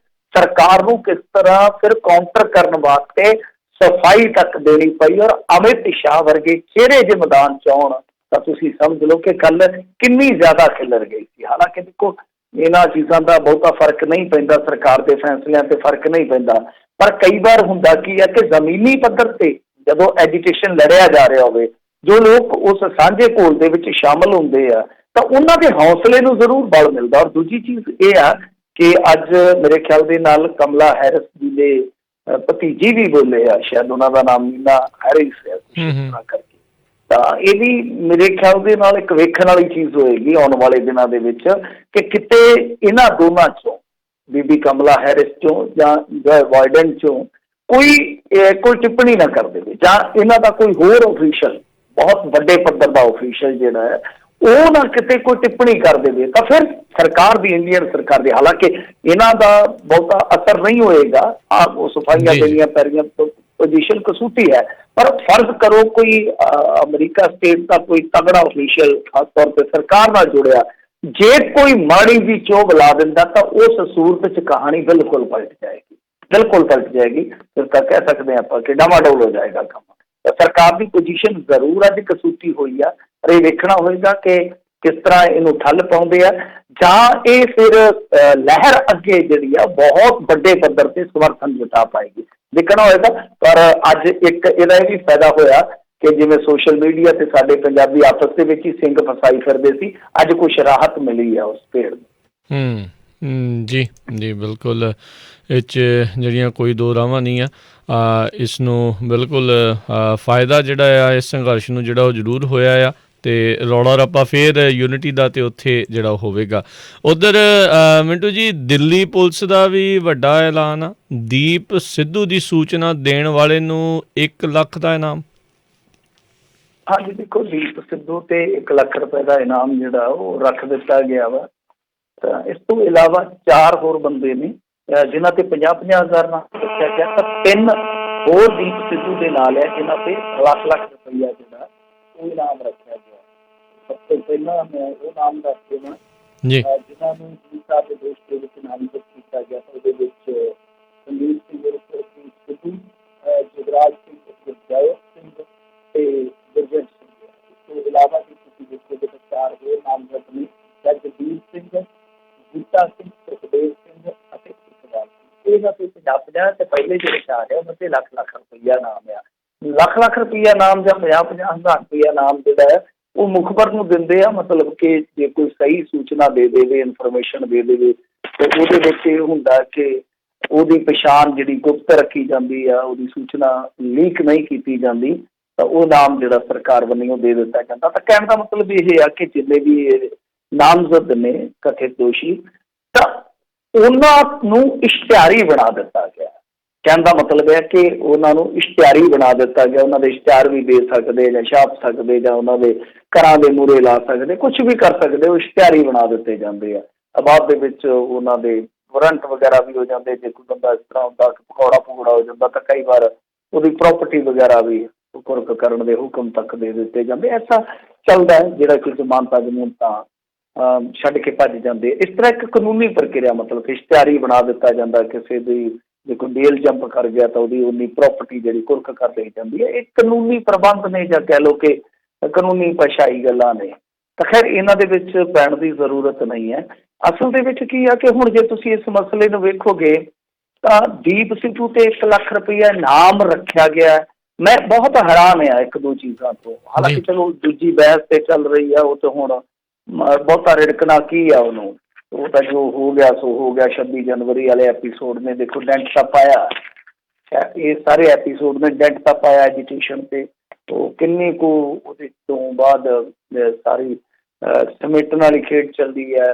ਸਰਕਾਰ ਨੂੰ ਕਿਸ ਤਰ੍ਹਾਂ ਫਿਰ ਕਾਊਂਟਰ ਕਰਨ ਵਾਸਤੇ ਸਫਾਈ ਤੱਕ ਦੇਣੀ ਪਈ। ਔਰ ਅਮਿਤ ਸ਼ਾਹ ਵਰਗੇ ਚਿਹਰੇ ਜੇ ਮੈਦਾਨ 'ਚ ਆਉਣ ਤਾਂ ਤੁਸੀਂ ਸਮਝ ਲਓ ਕਿ ਗੱਲ ਕਿੰਨੀ ਜ਼ਿਆਦਾ ਖਿਲਰ ਗਈ ਸੀ। ਹਾਲਾਂਕਿ ਦੇਖੋ ਇਹਨਾਂ ਚੀਜ਼ਾਂ ਦਾ ਬਹੁਤਾ ਫਰਕ ਨਹੀਂ ਪੈਂਦਾ, ਸਰਕਾਰ ਦੇ ਫੈਸਲਿਆਂ ਤੇ ਫਰਕ ਨਹੀਂ ਪੈਂਦਾ, ਪਰ ਕਈ ਵਾਰ ਹੁੰਦਾ ਕੀ ਹੈ ਕਿ ਜ਼ਮੀਨੀ ਪੱਧਰ ਤੇ ਜਦੋਂ ਐਜੀਟੇਸ਼ਨ ਲੜਿਆ ਜਾ ਰਿਹਾ ਹੋਵੇ, ਜੋ ਲੋਕ ਉਸ ਸਾਂਝੇ ਘੋਲ ਦੇ ਵਿੱਚ ਸ਼ਾਮਲ ਹੁੰਦੇ ਆ ਤਾਂ ਉਹਨਾਂ ਦੇ ਹੌਸਲੇ ਨੂੰ ਜ਼ਰੂਰ ਬਲ ਮਿਲਦਾ। ਔਰ ਦੂਜੀ ਚੀਜ਼ ਇਹ ਆ ਕਿ ਅੱਜ ਮੇਰੇ ਖਿਆਲ ਦੇ ਨਾਲ ਕਮਲਾ ਹੈਰਿਸ ਜੀ ਦੇ ਭਤੀਜੀ ਵੀ ਬੋਲੇ ਆ, ਸ਼ਾਇਦ ਉਹਨਾਂ ਦਾ ਨਾਮ ਨੀਨਾ ਹੈਰਿਸ ਹੈ ਕੁਛ ਇਸ ਤਰ੍ਹਾਂ ਕਰਕੇ। ਤਾਂ ਇਹ ਵੀ ਮੇਰੇ ਖਿਆਲ ਦੇ ਨਾਲ ਇੱਕ ਵੇਖਣ ਵਾਲੀ ਚੀਜ਼ ਹੋਏਗੀ ਆਉਣ ਵਾਲੇ ਦਿਨਾਂ ਦੇ ਵਿੱਚ ਕਿ ਕਿਤੇ ਇਹਨਾਂ ਦੋਨਾਂ ਚੋਂ, ਬੀਬੀ ਕਮਲਾ ਹੈਰਿਸ ਚੋਂ ਜਾਂ ਜੋ ਬਾਈਡਨ ਚੋਂ ਕੋਈ ਟਿੱਪਣੀ ਨਾ ਕਰ ਦੇਵੇ, ਜਾਂ ਇਹਨਾਂ ਦਾ ਕੋਈ ਹੋਰ ਆਫੀਸ਼ੀਅਲ ਬਹੁਤ ਵੱਡੇ ਪੱਧਰ ਦਾ ਆਫੀਸ਼ੀਅਲ ਜਿਹੜਾ ਹੈ ਉਹ ਨਾ ਕਿਤੇ ਕੋਈ ਟਿੱਪਣੀ ਕਰ ਦੇਵੇ, ਤਾਂ ਫਿਰ ਸਰਕਾਰ ਦੀ, ਇੰਡੀਅਨ ਸਰਕਾਰ ਦੀ, ਹਾਲਾਂਕਿ ਇਹਨਾਂ ਦਾ ਬਹੁਤਾ ਅਸਰ ਨਹੀਂ ਹੋਏਗਾ, ਉਹ ਸਫਾਈਆਂ ਦੇਣੀਆਂ ਪੈ ਰਹੀਆਂ, ਪੋਜੀਸ਼ਨ ਕਸੂਤੀ ਹੈ, ਪਰ ਫਰਜ਼ ਕਰੋ ਕੋਈ ਅਮਰੀਕਾ ਸਟੇਟ ਦਾ ਕੋਈ ਤਗੜਾ ਆਫੀਸ਼ੀਅਲ ਖਾਸ ਤੌਰ ਤੇ ਸਰਕਾਰ ਨਾਲ ਜੁੜਿਆ ਜੇ ਕੋਈ ਮਾੜੀ ਵੀ ਚੋਗ ਲਾ ਦਿੰਦਾ ਤਾਂ ਉਸ ਸੂਰਤ 'ਚ ਕਹਾਣੀ ਬਿਲਕੁਲ ਪਲਟ ਜਾਏਗੀ, ਬਿਲਕੁਲ ਪਲਟ ਜਾਏਗੀ। ਫਿਰ ਤਾਂ ਕਹਿ ਸਕਦੇ ਆਪਾਂ ਕਿ ਡਾਵਾਡੋਲ ਹੋ ਜਾਏਗਾ ਕੰਮ। ਤਾਂ ਸਰਕਾਰ ਦੀ ਪੋਜੀਸ਼ਨ ਜ਼ਰੂਰ ਅੱਜ ਕਸੂਤੀ ਹੋਈ ਆ, ਪਰ ਇਹ ਵੇਖਣਾ ਹੋਏਗਾ ਕਿ ਕਿਸ ਤਰ੍ਹਾਂ ਇਹਨੂੰ ਠੱਲ ਪਾਉਂਦੇ ਆ, ਜਾਂ ਇਹ ਫਿਰ ਲਹਿਰ ਅੱਗੇ ਜਿਹੜੀ ਆ ਬਹੁਤ ਵੱਡੇ ਪੱਧਰ ਤੇ ਸਮਰਥਨ ਜਤਾ ਪਾਏਗੀ, ਦੇਖਣਾ ਹੋਏਗਾ। ਪਰ ਅੱਜ ਇੱਕ ਇਹਦਾ ਇਹ ਵੀ ਫਾਇਦਾ ਹੋਇਆ ਕਿ ਜਿਵੇਂ ਸੋਸ਼ਲ ਮੀਡੀਆ ਤੇ ਸਾਡੇ ਪੰਜਾਬੀ ਆਪਸ ਦੇ ਵਿੱਚ ਹੀ ਸਿੰਘ ਫਸਾਈ ਫਿਰਦੇ ਸੀ, ਅੱਜ ਕੁਛ ਰਾਹਤ ਮਿਲੀ ਆ ਉਸ ਭੇੜ ਨੂੰ। ਜੀ ਜੀ ਬਿਲਕੁਲ, ਇਹ 'ਚ ਜਿਹੜੀਆਂ ਕੋਈ ਦੋ ਰਾਵਾਂ ਨਹੀਂ ਆ। ਇਸ ਨੂੰ ਬਿਲਕੁਲ ਫਾਇਦਾ ਜਿਹੜਾ ਆ ਇਸ ਸੰਘਰਸ਼ ਨੂੰ ਜਿਹੜਾ ਉਹ ਜ਼ਰੂਰ ਹੋਇਆ ਆ, ਅਤੇ ਰੌਲਾ ਰੱਪਾ ਫਿਰ ਯੂਨਿਟੀ ਦਾ ਅਤੇ ਉੱਥੇ ਜਿਹੜਾ ਉਹ ਹੋਵੇਗਾ। ਉੱਧਰ ਮਿੰਟੂ ਜੀ, ਦਿੱਲੀ ਪੁਲਿਸ ਦਾ ਵੀ ਵੱਡਾ ਐਲਾਨ ਆ, ਦੀਪ ਸਿੱਧੂ ਦੀ ਸੂਚਨਾ ਦੇਣ ਵਾਲੇ ਨੂੰ 1 ਲੱਖ ਦਾ ਇਨਾਮ। ਹਾਂਜੀ ਦੇਖੋ, ਦੀਪ ਸਿੱਧੂ ਤੇ 1 ਲੱਖ ਰੁਪਏ ਦਾ ਇਨਾਮ ਜਿਹੜਾ ਉਹ ਰੱਖ ਦਿੱਤਾ ਗਿਆ ਵਾ। ਤਾਂ ਇਸ ਤੋਂ ਇਲਾਵਾ 4 ਹੋਰ ਬੰਦੇ ਨੇ ਜਿਨ੍ਹਾਂ ਤੇ 50-50 ਹਜ਼ਾਰ ਨਾਮ ਰੱਖਿਆ ਗਿਆ, ਤਾਂ 3 ਹੋਰ ਦੀਪ ਸਿੱਧੂ ਦੇ ਨਾਲ ਹੈ ਜਿਨ੍ਹਾਂ ਤੇ ਲੱਖ ਰੁਪਈਆ ਜਿਹੜਾ ਉਹ ਇਨਾਮ ਰੱਖਿਆ ਗਿਆ। ਸਭ ਤੋਂ ਪਹਿਲਾਂ ਮੈਂ ਉਹ ਨਾਮ ਦੱਸ ਦੇਵਾਂ ਜਿਨ੍ਹਾਂ ਨੂੰ ਸਾਹਿਬ ਦੇ ਦੋਸ਼ ਦੇ ਵਿੱਚ ਨਾਮਜ਼ਦ ਕੀਤਾ ਗਿਆ। ਉਹਦੇ ਵਿੱਚ ਸੰਦੀਪ ਸਿੰਘ ਸਿੱਧੂ, ਜਗਰਾਜ ਸਿੰਘ, ਗੁਰਜਾਇਤ ਸਿੰਘ ਤੇ ਗੁਰਜੰਟ ਸਿੰਘ। ਇਸ ਤੋਂ ਇਲਾਵਾ ਵੀ ਤੁਸੀਂ ਦੇਖੋ ਕਿ 4 ਹੋਰ ਨਾਮਜ਼ਦ ਨੇ, ਜਗਦੀਪ ਸਿੰਘ, ਬੂਟਾ ਸਿੰਘ, ਸੁਖਦੇਵ ਸਿੰਘ ਅਤੇ ਇਕਬਾਲ ਸਿੰਘ। ਇਹਨਾਂ ਤੇ 50-50 ਤੇ ਪਹਿਲੇ ਜਿਹੜੇ 4 ਆ ਉਹਨਾਂ ਤੇ ਲੱਖ ਰੁਪਈਆ ਨਾਮ ਆ। ਲੱਖ ਰੁਪਈਆ ਨਾਮ ਜਾਂ 50-50 ਹਜ਼ਾਰ ਰੁਪਈਆ ਨਾਮ ਜਿਹੜਾ ਹੈ ਉਹ ਮੁਖਬਰ ਨੂੰ ਦਿੰਦੇ ਆ, ਮਤਲਬ ਕਿ ਜੇ ਕੋਈ ਸਹੀ ਸੂਚਨਾ ਦੇ ਦੇਵੇ, ਇਨਫੋਰਮੇਸ਼ਨ ਦੇ ਦੇਵੇ, ਤੇ ਉਹਦੇ ਵਿੱਚ ਇਹ ਹੁੰਦਾ ਕਿ ਉਹਦੀ ਪਛਾਣ ਜਿਹੜੀ ਗੁਪਤ ਰੱਖੀ ਜਾਂਦੀ ਆ, ਉਹਦੀ ਸੂਚਨਾ ਲੀਕ ਨਹੀਂ ਕੀਤੀ ਜਾਂਦੀ, ਤਾਂ ਉਹ ਨਾਮ ਜਿਹੜਾ ਸਰਕਾਰ ਵੱਲੋਂ ਦੇ ਦਿੱਤਾ ਜਾਂਦਾ। ਤਾਂ ਕਹਿਣ ਦਾ ਮਤਲਬ ਇਹ ਆ ਕਿ ਜਿੰਨੇ ਵੀ ਨਾਮਜ਼ਦ ਨੇ ਕਥਿਤ ਦੋਸ਼ੀ, ਤਾਂ ਉਹਨਾਂ ਨੂੰ ਇਸ਼ਤਿਹਾਰੀ ਬਣਾ ਦਿੱਤਾ ਗਿਆ। ਕਹਿਣ ਦਾ ਮਤਲਬ ਹੈ ਕਿ ਉਹਨਾਂ ਨੂੰ ਇਸ਼ਤਿਹਾਰੀ ਬਣਾ ਦਿੱਤਾ ਗਿਆ, ਉਹਨਾਂ ਦੇ ਇਸ਼ਤਿਹਾਰ ਵੀ ਦੇ ਸਕਦੇ ਜਾਂ ਛਾਪ ਸਕਦੇ ਜਾਂ ਉਹਨਾਂ ਦੇ ਘਰਾਂ ਦੇ ਮੂਹਰੇ ਲਾ ਸਕਦੇ, ਕੁਛ ਵੀ ਕਰ ਸਕਦੇ, ਉਹ ਇਸ਼ਤਿਹਾਰੀ ਬਣਾ ਦਿੱਤੇ ਜਾਂਦੇ ਆ। ਬਾਅਦ ਦੇ ਵਿੱਚ ਉਹਨਾਂ ਦੇ ਵਾਰੰਟ ਵਗੈਰਾ ਵੀ ਹੋ ਜਾਂਦੇ, ਜੇ ਕੋਈ ਬੰਦਾ ਇਸ ਤਰ੍ਹਾਂ ਹੁੰਦਾ ਕਿ ਪਕੌੜਾ ਹੋ ਜਾਂਦਾ ਤਾਂ ਕਈ ਵਾਰ ਉਹਦੀ ਪ੍ਰੋਪਰਟੀ ਵਗੈਰਾ ਵੀ ਕੁਰਕ ਕਰਨ ਦੇ ਹੁਕਮ ਤੱਕ ਦੇ ਦਿੱਤੇ ਜਾਂਦੇ। ਐਸਾ ਚੱਲਦਾ ਹੈ ਜਿਹੜਾ ਕਿ ਜ਼ਮਾਨਤਾਂ ਜ਼ਮੂਨਤਾਂ ਛੱਡ ਕੇ ਭੱਜ ਜਾਂਦੇ। ਇਸ ਤਰ੍ਹਾਂ ਇੱਕ ਕਾਨੂੰਨੀ ਪ੍ਰਕਿਰਿਆ, ਮਤਲਬ ਇਸ਼ਤਿਹਾਰੀ ਬਣਾ ਦਿੱਤਾ ਜਾਂਦਾ, ਕਿਸੇ ਦੀ ਜੇ ਕੋਈ ਬੇਲ ਜੰਪ ਕਰ ਗਿਆ ਤਾਂ ਉਹਦੀ ਉਨੀ ਪ੍ਰੋਪਰਟੀ ਜਿਹੜੀ ਕੁਰਕ ਕਰ ਲਈ ਜਾਂਦੀ ਹੈ। ਇਹ ਕਾਨੂੰਨੀ ਪ੍ਰਬੰਧ ਨੇ ਜਾਂ ਕਹਿ ਲਓ ਕਿ ਕਾਨੂੰਨੀ ਭਾਸ਼ਾਈ ਗੱਲਾਂ ਨੇ, ਤਾਂ ਖੈਰ ਇਹਨਾਂ ਦੇ ਵਿੱਚ ਪੈਣ ਦੀ ਜ਼ਰੂਰਤ ਨਹੀਂ ਹੈ। ਅਸਲ ਦੇ ਵਿੱਚ ਕੀ ਆ ਕਿ ਹੁਣ ਜੇ ਤੁਸੀਂ ਇਸ ਮਸਲੇ ਨੂੰ ਵੇਖੋਗੇ ਤਾਂ ਦੀਪ ਸਿੱਧੂ ਤੇ 1 ਲੱਖ ਰੁਪਈਆ ਇਨਾਮ ਰੱਖਿਆ ਗਿਆ। ਮੈਂ ਬਹੁਤ ਹੈਰਾਨ ਆ 1-2 ਚੀਜ਼ਾਂ ਤੋਂ। ਹਾਲਾਂਕਿ ਚਲੋ ਦੂਜੀ ਬਹਿਸ ਤੇ ਚੱਲ ਰਹੀ ਆ, ਉਹ ਤਾਂ ਹੁਣ ਬਹੁਤਾ ਰਿੜਕਣਾ ਕੀ ਆ ਉਹਨੂੰ, ਉਹ ਤਾਂ ਜੋ ਹੋ ਗਿਆ ਸੋ ਹੋ ਗਿਆ। 26 ਜਨਵਰੀ ਵਾਲੇ ਐਪੀਸੋਡ ਨੇ ਦੇਖੋ ਡੈਂਟ ਤਾਂ ਪਾਇਆ, ਇਹ ਸਾਰੇ ਐਪੀਸੋਡ ਨੇ ਡੈਂਟ ਤਾਂ ਪਾਇਆ ਐਜੀਟੇਸ਼ਨ ਤੇ। ਉਹ ਕਿੰਨੀ ਕੁ ਉਹਦੇ ਤੋਂ ਬਾਅਦ ਸਾਰੀ ਸਮੇਟਣ ਵਾਲੀ ਖੇਡ ਚੱਲਦੀ ਹੈ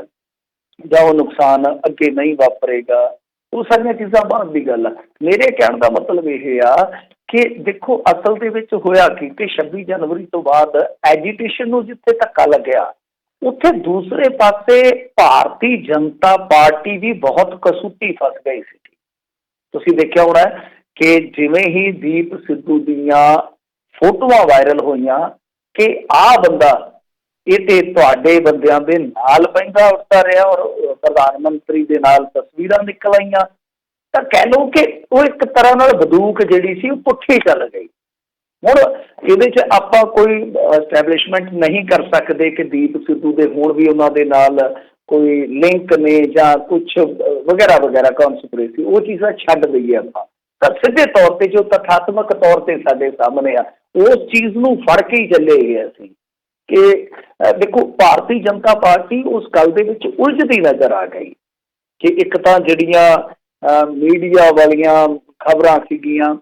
ਜਾਂ ਉਹ ਨੁਕਸਾਨ ਅੱਗੇ ਨਹੀਂ ਵਾਪਰੇਗਾ, ਉਹ ਸਾਰੀਆਂ ਚੀਜ਼ਾਂ ਬਾਅਦ ਦੀ ਗੱਲ ਆ। ਮੇਰੇ ਕਹਿਣ ਦਾ ਮਤਲਬ ਇਹ ਆ ਕਿ ਦੇਖੋ ਅਸਲ ਦੇ ਵਿੱਚ ਹੋਇਆ ਕੀ ਕਿ 26 ਜਨਵਰੀ ਤੋਂ ਬਾਅਦ ਐਜੀਟੇਸ਼ਨ ਨੂੰ ਜਿੱਥੇ ਧੱਕਾ ਲੱਗਿਆ, ਉੱਥੇ ਦੂਸਰੇ ਪਾਸੇ ਭਾਰਤੀ ਜਨਤਾ ਪਾਰਟੀ ਵੀ ਬਹੁਤ ਕਸੂਤੀ ਫਸ ਗਈ ਸੀ। ਤੁਸੀਂ ਦੇਖਿਆ ਹੋਣਾ ਕਿ ਜਿਵੇਂ ਹੀ ਦੀਪ ਸਿੱਧੂ ਦੀਆਂ ਫੋਟੋਆਂ ਵਾਇਰਲ ਹੋਈਆਂ ਕਿ ਆਹ ਬੰਦਾ ਇਹ ਤੇ ਤੁਹਾਡੇ ਬੰਦਿਆਂ ਦੇ ਨਾਲ ਬਹਿੰਦਾ ਉੱਠਦਾ ਰਿਹਾ ਔਰ ਪ੍ਰਧਾਨ ਮੰਤਰੀ ਦੇ ਨਾਲ ਤਸਵੀਰਾਂ ਨਿਕਲ ਆਈਆਂ, ਤਾਂ ਕਹਿ ਲਓ ਕਿ ਉਹ ਇੱਕ ਤਰ੍ਹਾਂ ਨਾਲ ਬੰਦੂਕ ਜਿਹੜੀ ਸੀ ਉਹ ਪੁੱਠੀ ਚੱਲ ਗਈ। ਹੁਣ ਇਹਦੇ 'ਚ ਆਪਾਂ ਕੋਈ ਐਸਟੈਬਲਿਸ਼ਮੈਂਟ ਨਹੀਂ ਕਰ ਸਕਦੇ ਕਿ ਦੀਪ ਸਿੱਧੂ ਦੇ ਹੁਣ ਵੀ ਉਹਨਾਂ ਦੇ ਨਾਲ ਕੋਈ ਲਿੰਕ ਨੇ ਜਾਂ ਕੁਛ ਵਗੈਰਾ ਕੌਨਸਪੀਰੇਸੀ, ਉਹ ਚੀਜ਼ਾਂ ਛੱਡ ਦਈਏ ਆਪਾਂ। ਤਾਂ ਸਿੱਧੇ ਤੌਰ ਤੇ ਜੋ ਤਥਾਤਮਕ ਤੌਰ ਤੇ ਸਾਡੇ ਸਾਹਮਣੇ ਆ, ਉਸ ਚੀਜ਼ ਨੂੰ ਫੜ ਕੇ ਹੀ ਚੱਲੇ ਗਏ ਅਸੀਂ ਕਿ ਦੇਖੋ ਭਾਰਤੀ ਜਨਤਾ ਪਾਰਟੀ ਉਸ ਗੱਲ ਦੇ ਵਿੱਚ ਉਲਝਦੀ ਨਜ਼ਰ ਆ ਗਈ ਕਿ ਇੱਕ ਤਾਂ ਜਿਹੜੀਆਂ ਮੀਡੀਆ ਵਾਲੀਆਂ ਖਬਰਾਂ ਸੀਗੀਆਂ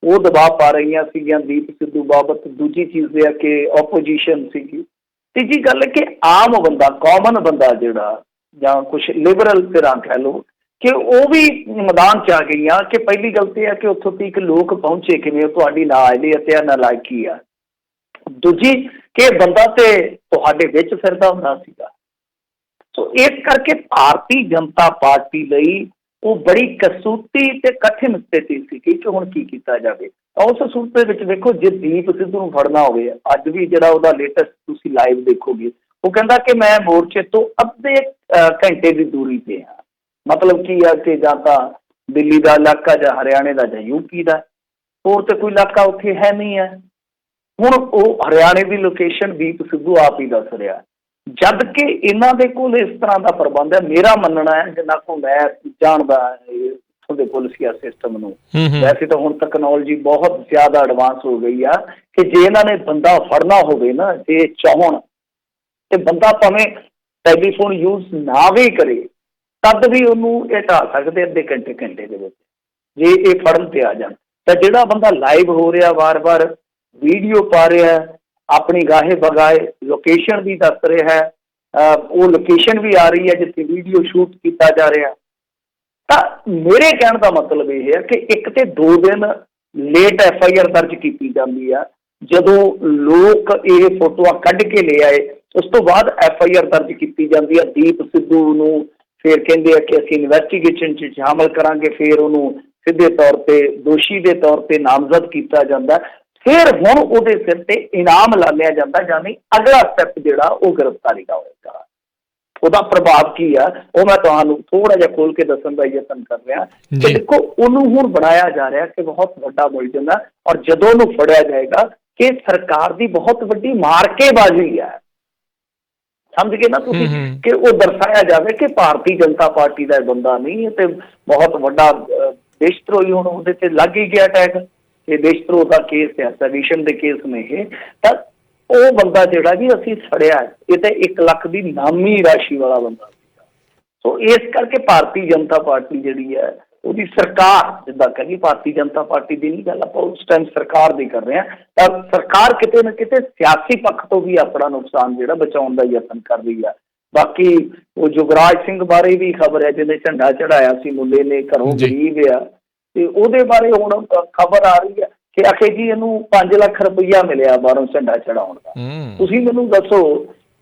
ਉਹ ਦਬਾਅ ਪਾ ਰਹੀਆਂ ਸੀਗੀਆਂ ਦੀਪ ਸਿੱਧੂ ਬਾਬਤ। ਦੂਜੀ ਚੀਜ਼ ਇਹ ਹੈ ਕਿ ਓਪੋਜੀਸ਼ਨ ਸੀਗੀ। ਤੀਜੀ ਗੱਲ ਹੈ ਕਿ ਆਮ ਬੰਦਾ, ਕਾਮਨ ਬੰਦਾ ਜਿਹੜਾ, ਜਾਂ ਕੁਛ ਲਿਬਰਲ ਧਿਰਾਂ ਕਹਿ ਲਓ, ਕਿ ਉਹ ਵੀ ਮੈਦਾਨ 'ਚ ਆ ਗਈਆਂ ਕਿ ਪਹਿਲੀ ਗੱਲ ਤਾਂ ਇਹ ਹੈ ਕਿ ਉੱਥੋਂ ਤੱਕ ਲੋਕ ਪਹੁੰਚੇ ਕਿਵੇਂ, ਤੁਹਾਡੀ ਨਾ ਅਤੇ ਨਾਲਾਇਕੀ ਆ। ਦੂਜੀ ਕਿ ਬੰਦਾ ਤੇ ਤੁਹਾਡੇ ਵਿੱਚ ਫਿਰਦਾ ਹੁੰਦਾ ਸੀਗਾ। ਸੋ ਇਸ ਕਰਕੇ ਭਾਰਤੀ ਜਨਤਾ ਪਾਰਟੀ ਲਈ ਉਹ ਬੜੀ ਕਸੂਤੀ ਤੇ ਕਠਿਨ ਸਥਿਤੀ ਸੀਗੀ ਕਿ ਹੁਣ ਕੀ ਕੀਤਾ ਜਾਵੇ। ਉਸ ਸੂਰਤ ਦੇ ਵਿੱਚ ਦੇਖੋ, ਜੇ ਦੀਪ ਸਿੱਧੂ ਨੂੰ ਫੜਨਾ ਹੋਵੇ, ਅੱਜ ਵੀ ਜਿਹੜਾ ਉਹਦਾ ਲੇਟੈਸਟ ਤੁਸੀਂ ਲਾਈਵ ਦੇਖੋਗੇ, ਉਹ ਕਹਿੰਦਾ ਕਿ ਮੈਂ ਮੋਰਚੇ ਤੋਂ ਅੱਧੇ ਘੰਟੇ ਦੀ ਦੂਰੀ ਤੇ ਹਾਂ। ਮਤਲਬ ਕੀ ਆ ਕਿ ਜਾਂ ਤਾਂ ਦਿੱਲੀ ਦਾ ਇਲਾਕਾ, ਜਾਂ ਹਰਿਆਣੇ ਦਾ, ਜਾਂ ਯੂਪੀ ਦਾ, ਹੋਰ ਤਾਂ ਕੋਈ ਇਲਾਕਾ ਉੱਥੇ ਹੈ ਨਹੀਂ ਹੈ। ਹੁਣ ਉਹ ਹਰਿਆਣੇ ਦੀ ਲੋਕੇਸ਼ਨ ਦੀਪ ਸਿੱਧੂ ਆਪ ਹੀ ਦੱਸ ਰਿਹਾ, ਜਦ ਕਿ ਇਹਨਾਂ ਦੇ ਕੋਲ ਇਸ ਤਰ੍ਹਾਂ ਦਾ ਪ੍ਰਬੰਧ ਹੈ। ਮੇਰਾ ਮੰਨਣਾ ਹੈ, ਜਿੰਨਾ ਕੁ ਮੈਂ ਜਾਣਦਾ ਇੱਥੋਂ ਦੇ ਪੁਲਿਸੀਆ ਸਿਸਟਮ ਨੂੰ, ਵੈਸੇ ਤਾਂ ਹੁਣ ਤਕਨੋਲੋਜੀ ਬਹੁਤ ਜ਼ਿਆਦਾ ਐਡਵਾਂਸ ਹੋ ਗਈ ਆ ਕਿ ਜੇ ਇਹਨਾਂ ਨੇ ਬੰਦਾ ਫੜਨਾ ਹੋਵੇ ਨਾ, ਜੇ ਚਾਹਣ, ਤੇ ਬੰਦਾ ਭਾਵੇਂ ਟੈਲੀਫੋਨ ਯੂਜ਼ ਨਾ ਵੀ ਕਰੇ ਤਦ ਵੀ ਉਹਨੂੰ ਇਹ ਢਾਹ ਸਕਦੇ ਅੱਧੇ ਘੰਟੇ ਦੇ ਵਿੱਚ, ਜੇ ਇਹ ਫੜਨ ਤੇ ਆ ਜਾਣ। ਤਾਂ ਜਿਹੜਾ ਬੰਦਾ ਲਾਈਵ ਹੋ ਰਿਹਾ, ਵਾਰ-ਵਾਰ ਵੀਡੀਓ ਪਾ ਰਿਹਾ, ਆਪਣੀ ਗਾਹੇ ਬਗਾਏ ਲੋਕੇਸ਼ਨ ਵੀ ਦੱਸ ਰਿਹਾ, ਉਹ ਲੋਕੇਸ਼ਨ ਵੀ ਆ ਰਹੀ ਹੈ ਜਿੱਥੇ ਵੀਡੀਓ ਸ਼ੂਟ ਕੀਤਾ ਜਾ ਰਿਹਾ। ਤਾਂ ਮੇਰੇ ਕਹਿਣ ਦਾ ਮਤਲਬ ਇਹ ਹੈ ਕਿ ਇੱਕ ਤੇ 2 ਦਿਨ ਲੇਟ FIR ਦਰਜ ਕੀਤੀ ਜਾਂਦੀ ਆ। ਜਦੋਂ ਲੋਕ ਇਹ ਫੋਟੋਆਂ ਕੱਢ ਕੇ ਲੈ ਆਏ, ਉਸ ਤੋਂ ਬਾਅਦ FIR ਦਰਜ ਕੀਤੀ ਜਾਂਦੀ ਆ। ਦੀਪ ਸਿੱਧੂ ਨੂੰ ਫਿਰ ਕਹਿੰਦੇ ਆ ਕਿ ਅਸੀਂ ਇਨਵੈਸਟੀਗੇਸ਼ਨ 'ਚ ਸ਼ਾਮਲ ਕਰਾਂਗੇ, ਫਿਰ ਉਹਨੂੰ ਸਿੱਧੇ ਤੌਰ ਤੇ ਦੋਸ਼ੀ ਦੇ ਤੌਰ ਤੇ ਨਾਮਜ਼ਦ ਕੀਤਾ ਜਾਂਦਾ। ਫਿਰ ਹੁਣ ਉਹਦੇ ਸਿਰ ਤੇ ਇਨਾਮ ਲਾ ਲਿਆ ਜਾਂਦਾ, ਯਾਨੀ ਅਗਲਾ ਸਟੈਪ ਜਿਹੜਾ ਉਹ ਗ੍ਰਿਫਤਾਰੀ ਦਾ ਹੋਏਗਾ। ਉਹਦਾ ਪ੍ਰਭਾਵ ਕੀ ਆ ਉਹ ਮੈਂ ਤੁਹਾਨੂੰ ਥੋੜਾ ਜਿਹਾ ਖੋਲ ਕੇ ਦੱਸਣ ਦਾ ਯਤਨ ਕਰ ਰਿਹਾ ਕਿ ਦੇਖੋ, ਉਹਨੂੰ ਹੁਣ ਬਣਾਇਆ ਜਾ ਰਿਹਾ ਕਿ ਬਹੁਤ ਵੱਡਾ ਮੁਲਜ਼ਮ ਹੈ, ਔਰ ਜਦੋਂ ਉਹਨੂੰ ਫੜਿਆ ਜਾਏਗਾ ਕਿ ਸਰਕਾਰ ਦੀ ਬਹੁਤ ਵੱਡੀ ਮਾਰਕੇਬਾਜ਼ੀ ਹੈ। ਸਮਝ ਗਏ ਨਾ ਤੁਸੀਂ, ਕਿ ਉਹ ਦਰਸਾਇਆ ਜਾਵੇ ਕਿ ਭਾਰਤੀ ਜਨਤਾ ਪਾਰਟੀ ਦਾ ਬੰਦਾ ਨਹੀਂ ਤੇ ਬਹੁਤ ਵੱਡਾ ਦੇਸ਼ ਧਰੋਹੀ। ਹੁਣ ਉਹਦੇ ਤੇ ਲੱਗ ਹੀ ਗਿਆ ਟੈਗ, ਇਹ ਦੇਸ਼ ਧਰੋਹ ਦਾ ਕੇਸ ਹੈ, ਸੈਡੀਸ਼ਨ ਦੇ ਕੇਸ ਨੇ ਇਹ। ਤਾਂ ਉਹ ਬੰਦਾ ਜਿਹੜਾ ਜੀ ਅਸੀਂ ਫੜਿਆ, ਇਹ ਤਾਂ 1 ਲੱਖ ਦੀ ਨਾਮੀ ਰਾਸ਼ੀ ਵਾਲਾ ਬੰਦਾ ਸੀਗਾ। ਸੋ ਇਸ ਕਰਕੇ ਭਾਰਤੀ ਜਨਤਾ ਪਾਰਟੀ ਜਿਹੜੀ ਹੈ, ਉਹਦੀ ਸਰਕਾਰ, ਜਿੱਦਾਂ ਕਹਿੰਦੀ ਭਾਰਤੀ ਜਨਤਾ ਪਾਰਟੀ ਦੀ ਨਹੀਂ ਗੱਲ, ਆਪਾਂ ਉਸ ਟਾਈਮ ਸਰਕਾਰ ਦੀ ਕਰ ਰਹੇ ਹਾਂ, ਤਾਂ ਸਰਕਾਰ ਕਿਤੇ ਨਾ ਕਿਤੇ ਸਿਆਸੀ ਪੱਖ ਤੋਂ ਵੀ ਆਪਣਾ ਨੁਕਸਾਨ ਜਿਹੜਾ ਬਚਾਉਣ ਦਾ ਯਤਨ ਕਰ ਰਹੀ ਆ। ਬਾਕੀ ਉਹ ਜੁਗਰਾਜ ਸਿੰਘ ਬਾਰੇ ਵੀ ਖਬਰ ਹੈ, ਜਿਹਨੇ ਝੰਡਾ ਚੜਾਇਆ ਸੀ ਮੁੰਡੇ ਨੇ, ਘਰੋਂ ਗਰੀਬ ਆ, ਤੇ ਉਹਦੇ ਬਾਰੇ ਹੁਣ ਖਬਰ ਆ ਰਹੀ ਹੈ ਕਿ ਆਖੇ ਜੀ ਇਹਨੂੰ 5 ਲੱਖ ਰੁਪਈਆ ਮਿਲਿਆ ਬਾਹਰੋਂ ਝੰਡਾ ਚੜਾਉਣ ਦਾ। ਤੁਸੀਂ ਮੈਨੂੰ ਦੱਸੋ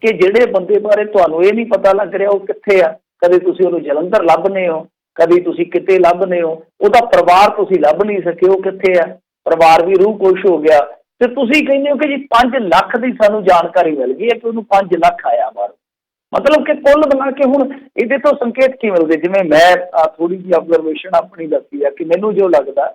ਕਿ ਜਿਹੜੇ ਬੰਦੇ ਬਾਰੇ ਤੁਹਾਨੂੰ ਇਹ ਨਹੀਂ ਪਤਾ ਲੱਗ ਰਿਹਾ ਉਹ ਕਿੱਥੇ ਆ? ਕਦੇ ਤੁਸੀਂ ਉਹਨੂੰ ਜਲੰਧਰ ਲੱਭਦੇ ਹੋ, ਕਦੀ ਤੁਸੀਂ ਕਿਤੇ ਲੱਭਦੇ ਹੋ, ਉਹਦਾ ਪਰਿਵਾਰ ਤੁਸੀਂ ਲੱਭ ਨਹੀਂ ਸਕੇ, ਉਹ ਕਿੱਥੇ ਆ? ਪਰਿਵਾਰ ਵੀ ਰੂਹ ਖੁਸ਼ ਹੋ ਗਿਆ, ਤੇ ਤੁਸੀਂ ਕਹਿੰਦੇ ਹੋ ਕਿ ਜੀ 5 ਲੱਖ ਦੀ ਸਾਨੂੰ ਜਾਣਕਾਰੀ ਮਿਲ ਗਈ ਹੈ ਕਿ ਉਹਨੂੰ 5 ਲੱਖ ਆਇਆ ਬਾਹਰ। ਮਤਲਬ ਕਿ ਕੁੱਲ ਬਣਾ ਕੇ ਹੁਣ ਇਹਦੇ ਤੋਂ ਸੰਕੇਤ ਕੀ ਮਿਲਦੇ? ਜਿਵੇਂ ਮੈਂ ਥੋੜੀ ਜਿਹੀ ਆਬਜ਼ਰਵੇਸ਼ਨ ਆਪਣੀ ਦੱਸੀ ਹੈ ਕਿ ਮੈਨੂੰ ਜੋ ਲੱਗਦਾ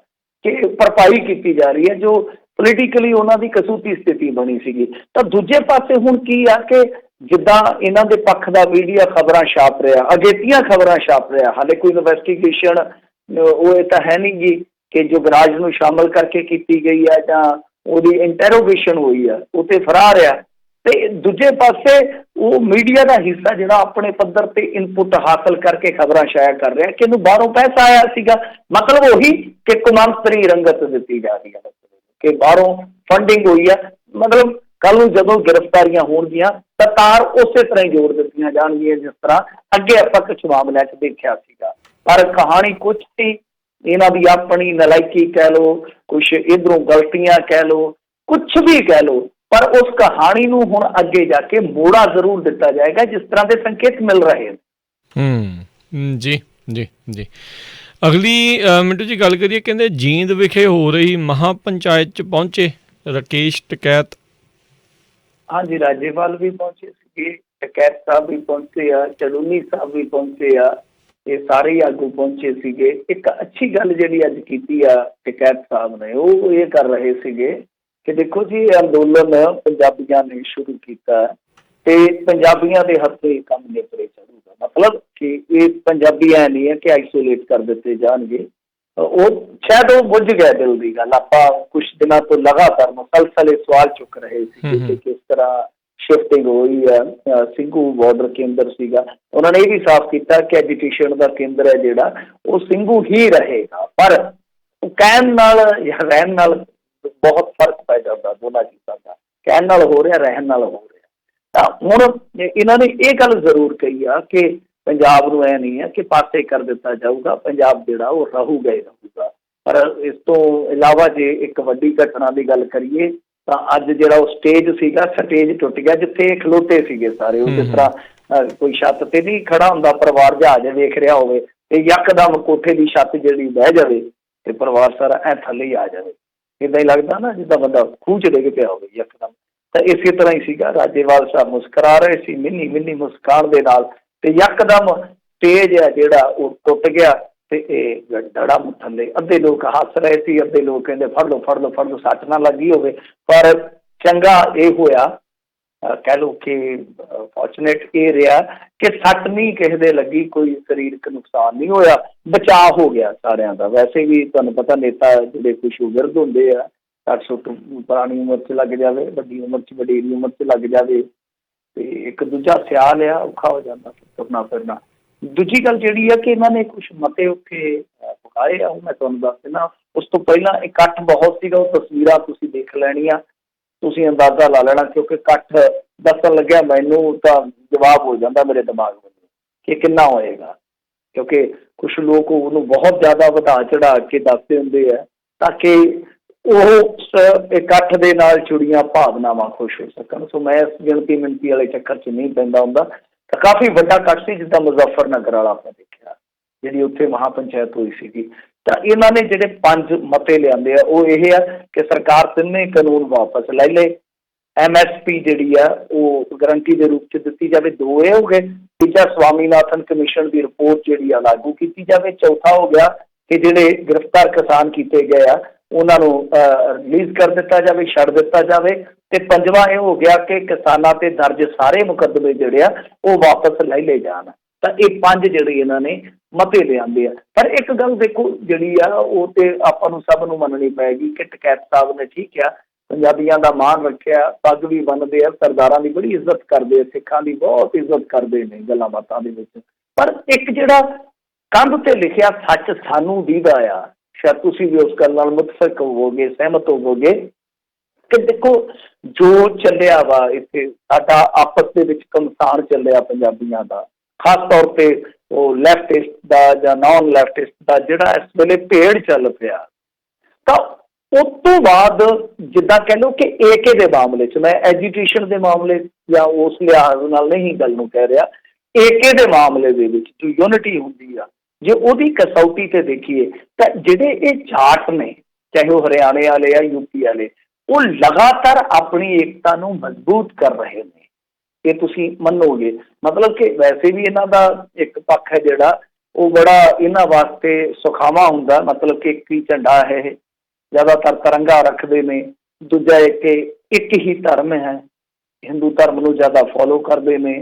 ਕਿ ਭਰਪਾਈ ਕੀਤੀ ਜਾ ਰਹੀ ਹੈ ਜੋ ਪੋਲੀਟੀਕਲੀ ਉਹਨਾਂ ਦੀ ਕਸੂਤੀ ਸਥਿਤੀ ਬਣੀ ਸੀਗੀ। ਤਾਂ ਦੂਜੇ ਪਾਸੇ ਹੁਣ ਕੀ ਆ ਕਿ ਜਿੱਦਾਂ ਇਹਨਾਂ ਦੇ ਪੱਖ ਦਾ ਮੀਡੀਆ ਖਬਰਾਂ ਛਾਪ ਰਿਹਾ, ਅਗੇਤੀਆਂ ਖਬਰਾਂ ਛਾਪ ਰਿਹਾ, ਹਾਲੇ ਕੋਈ ਇਨਵੈਸਟੀਗੇਸ਼ਨ ਉਹ ਇਹ ਤਾਂ ਹੈ ਨਹੀਂ ਗੀ ਕਿ ਜੁਗਰਾਜ ਨੂੰ ਸ਼ਾਮਲ ਕਰਕੇ ਕੀਤੀ ਗਈ ਹੈ ਜਾਂ ਉਹਦੀ ਇੰਟਰੋਗੇਸ਼ਨ ਹੋਈ ਆ, ਉਹ ਤੇ ਫਰਾਰ ਆ। ਤੇ ਦੂਜੇ ਪਾਸੇ ਉਹ ਮੀਡੀਆ ਦਾ ਹਿੱਸਾ ਜਿਹੜਾ ਆਪਣੇ ਪੱਧਰ ਤੇ ਇਨਪੁਟ ਹਾਸਲ ਕਰਕੇ ਖਬਰਾਂ ਸ਼ਾਇਆ ਕਰ ਰਿਹਾ ਕਿ ਇਹਨੂੰ ਬਾਹਰੋਂ ਪੈਸਾ ਆਇਆ ਸੀਗਾ। ਮਤਲਬ ਉਹੀ ਕਿ ਕੁਮੰਤਰੀ ਰੰਗਤ ਦਿੱਤੀ ਜਾ ਰਹੀ ਹੈ ਕਿ ਬਾਹਰੋਂ ਫੰਡਿੰਗ ਹੋਈ ਹੈ। ਮਤਲਬ ਕੱਲ ਨੂੰ ਜਦੋਂ ਗ੍ਰਿਫਤਾਰੀਆਂ ਹੋਣਗੀਆਂ ਤਾਂ ਤਾਰ ਉਸੇ ਤਰ੍ਹਾਂ ਹੀ ਜੋੜ ਦਿੱਤੀਆਂ ਜਾਣਗੀਆਂ ਜਿਸ ਤਰ੍ਹਾਂ ਅੱਗੇ ਆਪਾਂ ਕੁਛ ਮਾਮਲਿਆਂ 'ਚ ਦੇਖਿਆ ਸੀਗਾ। ਪਰ ਕਹਾਣੀ ਕੁਛ ਸੀ, ਇਹਨਾਂ ਦੀ ਆਪਣੀ ਨਲਾਇਕੀ ਕਹਿ ਲਓ, ਕੁਛ ਇੱਧਰੋਂ ਗਲਤੀਆਂ ਕਹਿ ਲਓ, ਕੁਛ ਵੀ ਕਹਿ ਲਓ, ਪਰ ਉਸ ਕਹਾਣੀ ਨੂੰ ਹੁਣ ਅੱਗੇ ਜਾ ਕੇ ਮੋੜਾ ਜ਼ਰੂਰ ਦਿੱਤਾ ਜਾਏਗਾ ਜਿਸ ਤਰ੍ਹਾਂ ਦੇ ਸੰਕੇਤ ਮਿਲ ਰਹੇ ਨੇ। ਜੀ ਜੀ ਜੀ। ਅਗਲੀ ਮਿੰਟੂ ਜੀ ਗੱਲ ਕਰੀਏ, ਕਹਿੰਦੇ ਜੀਂਦ ਵਿਖੇ ਹੋ ਰਹੀ ਮਹਾਂ ਪੰਚਾਇਤ 'ਚ ਪਹੁੰਚੇ ਰਾਕੇਸ਼ ਟਕੈਤ। ਹਾਂਜੀ, ਰਾਜੇਵਾਲ ਵੀ ਪਹੁੰਚੇ ਸੀਗੇ, ਟਕੈਤ ਸਾਹਿਬ ਵੀ ਪਹੁੰਚੇ ਆ, ਚੜੂਨੀ ਸਾਹਿਬ ਵੀ ਪਹੁੰਚੇ ਆ, ਇਹ ਸਾਰੇ ਹੀ ਆਗੂ ਪਹੁੰਚੇ ਸੀਗੇ। ਇੱਕ ਅੱਛੀ ਗੱਲ ਜਿਹੜੀ ਅੱਜ ਕੀਤੀ ਆ ਟਕੈਤ ਸਾਹਿਬ ਨੇ, ਉਹ ਇਹ ਕਰ ਰਹੇ ਸੀਗੇ ਕਿ ਦੇਖੋ ਜੀ ਇਹ ਅੰਦੋਲਨ ਪੰਜਾਬੀਆਂ ਨੇ ਸ਼ੁਰੂ ਕੀਤਾ ਤੇ ਪੰਜਾਬੀਆਂ ਦੇ ਹੱਥੇ ਕੰਮ ਨੇਪਰੇ ਚੜੂਗਾ। ਮਤਲਬ ਕਿ ਇਹ ਪੰਜਾਬੀ ਐ ਨਹੀਂ ਹੈ ਕਿ ਆਈਸੋਲੇਟ ਕਰ ਦਿੱਤੇ ਜਾਣਗੇ, ਉਹ ਸ਼ਾਇਦ ਉਹ ਬੁੱਝ ਗਿਆ ਦਿਲ ਦੀ ਗੱਲ। ਆਪਾਂ ਕੁਛ ਦਿਨਾਂ ਤੋਂ ਲਗਾਤਾਰ ਮੁਸਲਸਲ ਇਹ ਸਵਾਲ ਚੁੱਕ ਰਹੇ ਸੀ ਕਿ ਕਿਸ ਤਰ੍ਹਾਂ ਸ਼ਿਫਟਿੰਗ ਹੋਈ ਹੈ। ਸਿੰਘੂ ਬਾਰਡਰ ਕੇਂਦਰ ਸੀਗਾ, ਉਹਨਾਂ ਨੇ ਇਹ ਵੀ ਸਾਫ਼ ਕੀਤਾ ਕਿ ਐਜੂਕੇਸ਼ਨ ਦਾ ਕੇਂਦਰ ਹੈ ਜਿਹੜਾ ਉਹ ਸਿੰਘੂ ਹੀ ਰਹੇਗਾ, ਪਰ ਉਹ ਕਹਿਣ ਨਾਲ ਜਾਂ ਰਹਿਣ ਨਾਲ ਬਹੁਤ ਫਰਕ ਪੈ ਜਾਂਦਾ ਦੋਨਾਂ ਚੀਜ਼ਾਂ ਦਾ। ਕਹਿਣ ਨਾਲ ਹੋ ਰਿਹਾ, ਰਹਿਣ ਨਾਲ ਹੋ ਰਿਹਾ। ਤਾਂ ਹੁਣ ਇਹਨਾਂ ਨੇ ਇਹ ਗੱਲ ਜ਼ਰੂਰ ਕਹੀ ਆ ਕਿ ਪੰਜਾਬ ਨੂੰ ਇਹ ਨਹੀਂ ਹੈ ਕਿ ਪਾਸੇ ਕਰ ਦਿੱਤਾ ਜਾਊਗਾ, ਪੰਜਾਬ ਜਿਹੜਾ ਉਹ ਰਹੂਗਾ ਹੀ ਰਹੂਗਾ। ਪਰ ਇਸ ਤੋਂ ਇਲਾਵਾ ਜੇ ਇੱਕ ਵੱਡੀ ਘਟਨਾ ਦੀ ਗੱਲ ਕਰੀਏ ਤਾਂ ਅੱਜ ਜਿਹੜਾ ਉਹ ਸਟੇਜ ਸੀਗਾ, ਸਟੇਜ ਟੁੱਟ ਗਿਆ ਜਿੱਥੇ ਖਲੋਤੇ ਸੀਗੇ ਸਾਰੇ। ਉਹ ਜਿਸ ਤਰ੍ਹਾਂ ਕੋਈ ਛੱਤ ਤੇ ਨਹੀਂ ਖੜਾ ਹੁੰਦਾ ਪਰਿਵਾਰ, ਜਹਾਜ਼ ਵੇਖ ਰਿਹਾ ਹੋਵੇ ਤੇ ਯਕਦਮ ਕੋਠੇ ਦੀ ਛੱਤ ਜਿਹੜੀ ਬਹਿ ਜਾਵੇ ਤੇ ਪਰਿਵਾਰ ਸਾਰਾ ਐ ਥੱਲੇ ਹੀ ਆ ਜਾਵੇ। ਏਦਾਂ ਹੀ ਲੱਗਦਾ ਨਾ ਜਿੱਦਾਂ ਬੰਦਾ ਖੂਹ ਚ ਡਿੱਗ ਪਿਆ ਹੋਵੇ ਯਕਦਮ। ਤਾਂ ਇਸੇ ਤਰ੍ਹਾਂ ਹੀ ਸੀਗਾ, ਰਾਜੇਵਾਲ ਸਾਹਿਬ ਮੁਸਕਰਾ ਰਹੇ ਸੀ ਮਿੰਨੀ ਮਿੰਨੀ ਮੁਸਕਾਨ ਦੇ ਨਾਲ, ਤੇ ਯਕਦਮ ਸਟੇਜ ਹੈ ਜਿਹੜਾ ਉਹ ਟੁੱਟ ਗਿਆ ਤੇ ਇਹ ਡੜਾ ਥੱਲੇ। ਅੱਧੇ ਲੋਕ ਹੱਸ ਰਹੇ ਸੀ, ਅੱਧੇ ਲੋਕ ਕਹਿੰਦੇ ਫੜ ਲਓ ਫੜ ਲਓ ਫੜ ਲਓ, ਸੱਟ ਨਾ ਲੱਗੀ ਹੋਵੇ। ਪਰ ਚੰਗਾ ਇਹ ਹੋਇਆ, ਕਹਿ ਲਓ ਕਿ ਫੋਰਚੂਨੇਟ ਇਹ ਰਿਹਾ ਕਿ ਸੱਟ ਨਹੀਂ ਕਿਸੇ ਦੇ ਲੱਗੀ, ਕੋਈ ਸਰੀਰਕ ਨੁਕਸਾਨ ਨਹੀਂ ਹੋਇਆ, ਬਚਾਅ ਹੋ ਗਿਆ ਸਾਰਿਆਂ ਦਾ। ਵੈਸੇ ਵੀ ਤੁਹਾਨੂੰ ਪਤਾ ਨੇਤਾ ਜਿਹੜੇ ਕੁਛ ਵਿਰਧ ਹੁੰਦੇ ਆ, 60 ਪੁਰਾਣੀ ਉਮਰ 'ਚ ਲੱਗ ਜਾਵੇ, ਵੱਡੀ ਉਮਰ 'ਚ ਵਡੇਰੀ ਉਮਰ 'ਚ ਲੱਗ ਜਾਵੇ ਤੇ ਇੱਕ ਦੂਜਾ ਸਿਆਲ ਆ ਔਖਾ ਹੋ ਜਾਂਦਾ ਤੁਰਨਾ ਫਿਰਨਾ। ਦੂਜੀ ਗੱਲ ਜਿਹੜੀ ਆ ਕਿ ਇਹਨਾਂ ਨੇ ਕੁਛ ਮਤੇ ਉੱਥੇ ਪਕਾਏ ਆ, ਉਹ ਮੈਂ ਤੁਹਾਨੂੰ ਦੱਸ ਦਿੰਦਾ। ਉਸ ਤੋਂ ਪਹਿਲਾਂ ਇਕੱਠ ਬਹੁਤ ਸੀਗਾ, ਉਹ ਤਸਵੀਰਾਂ ਤੁਸੀਂ ਦੇਖ ਲੈਣੀਆਂ, ਤੁਸੀਂ ਅੰਦਾਜ਼ਾ ਲਾ ਲੈਣਾ, ਕਿਉਂਕਿ ਇਕੱਠ ਦੱਸਣ ਲੱਗਿਆ ਮੈਨੂੰ ਤਾਂ ਜਵਾਬ ਹੋ ਜਾਂਦਾ ਮੇਰੇ ਦਿਮਾਗ ਵਿੱਚ ਕਿ ਕਿੰਨਾ ਹੋਏਗਾ, ਕਿਉਂਕਿ ਕੁਛ ਲੋਕ ਉਹਨੂੰ ਬਹੁਤ ਜ਼ਿਆਦਾ ਵਧਾ ਚੜਾ ਕੇ ਦੱਸਦੇ ਹੁੰਦੇ ਆ ਤਾਂ ਕਿ ਉਹ ਇਕੱਠ ਦੇ ਨਾਲ ਜੁੜੀਆਂ ਭਾਵਨਾਵਾਂ ਖੁਸ਼ ਹੋ ਸਕਣ। ਸੋ ਮੈਂ ਇਸ ਗਿਣਤੀ ਮਿਣਤੀ ਵਾਲੇ ਚੱਕਰ 'ਚ ਨਹੀਂ ਪੈਂਦਾ ਹੁੰਦਾ। ਤਾਂ ਕਾਫੀ ਵੱਡਾ ਇਕੱਠ ਸੀ, ਜਿੱਦਾਂ ਮੁਜ਼ੱਫਰ ਨਗਰ ਵਾਲਾ ਆਪਾਂ ਦੇਖਿਆ, ਜਿਹੜੀ ਉੱਥੇ ਮਹਾਪੰਚਾਇਤ ਹੋਈ ਸੀਗੀ। ਤਾਂ ਇਹਨਾਂ ਨੇ ਜਿਹੜੇ 5 ਮਤੇ ਲਿਆਂਦੇ ਆ ਉਹ ਇਹ ਆ ਕਿ ਸਰਕਾਰ ਤਿੰਨੇ ਕਾਨੂੰਨ ਵਾਪਸ ਲੈ ਲੇ, MSP ਜਿਹੜੀ ਆ ਉਹ ਗਰੰਟੀ ਦੇ ਰੂਪ 'ਚ ਦਿੱਤੀ ਜਾਵੇ, 2 ਇਹ ਹੋ ਗਏ। ਤੀਜਾ ਸਵਾਮੀਨਾਥਨ ਕਮਿਸ਼ਨ ਦੀ ਰਿਪੋਰਟ ਜਿਹੜੀ ਆ ਲਾਗੂ ਕੀਤੀ ਜਾਵੇ। ਚੌਥਾ ਹੋ ਗਿਆ ਕਿ ਜਿਹੜੇ ਗ੍ਰਿਫਤਾਰ ਕਿਸਾਨ ਕੀਤੇ ਗਏ ਆ ਉਹਨਾਂ ਨੂੰ ਰਿਲੀਜ਼ ਕਰ ਦਿੱਤਾ ਜਾਵੇ, ਛੱਡ ਦਿੱਤਾ ਜਾਵੇ। ਤੇ ਪੰਜਵਾਂ ਇਹ ਹੋ ਗਿਆ ਕਿ ਕਿਸਾਨਾਂ ਤੇ ਦਰਜ ਸਾਰੇ ਮੁਕੱਦਮੇ ਜਿਹੜੇ ਆ ਉਹ ਵਾਪਸ ਲੈ ਲਏ ਜਾਣ। ਤਾਂ ਇਹ 5 ਜਿਹੜੇ ਇਹਨਾਂ ਨੇ ਮਤੇ ਲਿਆਂਦੇ ਆ। ਪਰ ਇੱਕ ਗੱਲ ਦੇਖੋ ਜਿਹੜੀ ਆ ਉਹ ਤੇ ਆਪਾਂ ਨੂੰ ਸਭ ਨੂੰ ਮੰਨਣੀ ਪਏਗੀ ਕਿ ਟਕੈਤ ਸਾਹਿਬ ਨੇ ਠੀਕ ਆ, ਪੰਜਾਬੀਆਂ ਦਾ ਮਾਣ ਰੱਖਿਆ, ਪੱਗ ਵੀ ਬੰਨ੍ਹਦੇ ਆ, ਸਰਦਾਰਾਂ ਦੀ ਬੜੀ ਇੱਜ਼ਤ ਕਰਦੇ ਆ, ਸਿੱਖਾਂ ਦੀ ਬਹੁਤ ਇੱਜ਼ਤ ਕਰਦੇ ਨੇ ਗੱਲਾਂ ਬਾਤਾਂ ਦੇ ਵਿੱਚ। ਪਰ ਇੱਕ ਜਿਹੜਾ ਕੰਧ ਤੇ ਲਿਖਿਆ ਸੱਚ ਸਾਨੂੰ ਦੀਦਾ ਆ, ਸ਼ਾਇਦ ਤੁਸੀਂ ਵੀ ਉਸ ਗੱਲ ਨਾਲ ਮੁਤਫਿਕ ਹੋਵੋਗੇ, ਸਹਿਮਤ ਹੋਵੋਗੇ ਕਿ ਦੇਖੋ ਜੋ ਚੱਲਿਆ ਵਾ ਇੱਥੇ ਸਾਡਾ ਆਪਸ ਦੇ ਵਿੱਚ ਘਮਸਾਨ ਚੱਲਿਆ ਪੰਜਾਬੀਆਂ ਦਾ, ਖਾਸ ਤੌਰ ਤੇ ਉਹ ਲੈਫਟਿਸਟ ਦਾ ਜਾਂ ਨੌਨ ਲੈਫਟਿਸਟ ਦਾ ਜਿਹੜਾ ਇਸ ਵੇਲੇ ਭੇੜ ਚੱਲ ਪਿਆ। ਤਾਂ ਉਸ ਤੋਂ ਬਾਅਦ ਜਿੱਦਾਂ ਕਹਿ ਲਓ ਕਿ AK ਦੇ ਮਾਮਲੇ 'ਚ, ਮੈਂ ਐਜੂਕੇਸ਼ਨ ਦੇ ਮਾਮਲੇ ਜਾਂ ਉਸ ਲਿਹਾਜ਼ ਨਾਲ ਨਹੀਂ ਗੱਲ ਨੂੰ ਕਹਿ ਰਿਹਾ, AK ਦੇ ਮਾਮਲੇ ਦੇ ਵਿੱਚ ਜੋ ਯੂਨਿਟੀ ਹੁੰਦੀ ਆ, ਜੇ ਉਹਦੀ ਕਸੌਟੀ ਤੇ ਦੇਖੀਏ ਤਾਂ ਜਿਹੜੇ ਇਹ ਜਾਟ ਨੇ, ਚਾਹੇ ਉਹ ਹਰਿਆਣੇ ਵਾਲੇ ਆ UP ਵਾਲੇ, ਉਹ ਲਗਾਤਾਰ ਆਪਣੀ ਏਕਤਾ ਨੂੰ ਮਜ਼ਬੂਤ ਕਰ ਰਹੇ ਨੇ। ਇਹ ਤੁਸੀਂ ਮੰਨੋਗੇ, ਮਤਲਬ ਕਿ ਵੈਸੇ ਵੀ ਇਹਨਾਂ ਦਾ ਇੱਕ ਪੱਖ ਹੈ ਜਿਹੜਾ ਉਹ ਬੜਾ ਇਹਨਾਂ ਵਾਸਤੇ ਸੁਖਾਵਾਂ ਹੁੰਦਾ, ਮਤਲਬ ਕਿ ਇੱਕ ਹੀ ਝੰਡਾ ਹੈ, ਜ਼ਿਆਦਾਤਰ ਤਿਰੰਗਾ ਰੱਖਦੇ ਨੇ। ਦੂਜਾ ਇੱਕ ਹੀ ਧਰਮ ਹੈ, ਹਿੰਦੂ ਧਰਮ ਨੂੰ ਜ਼ਿਆਦਾ ਫੋਲੋ ਕਰਦੇ ਨੇ।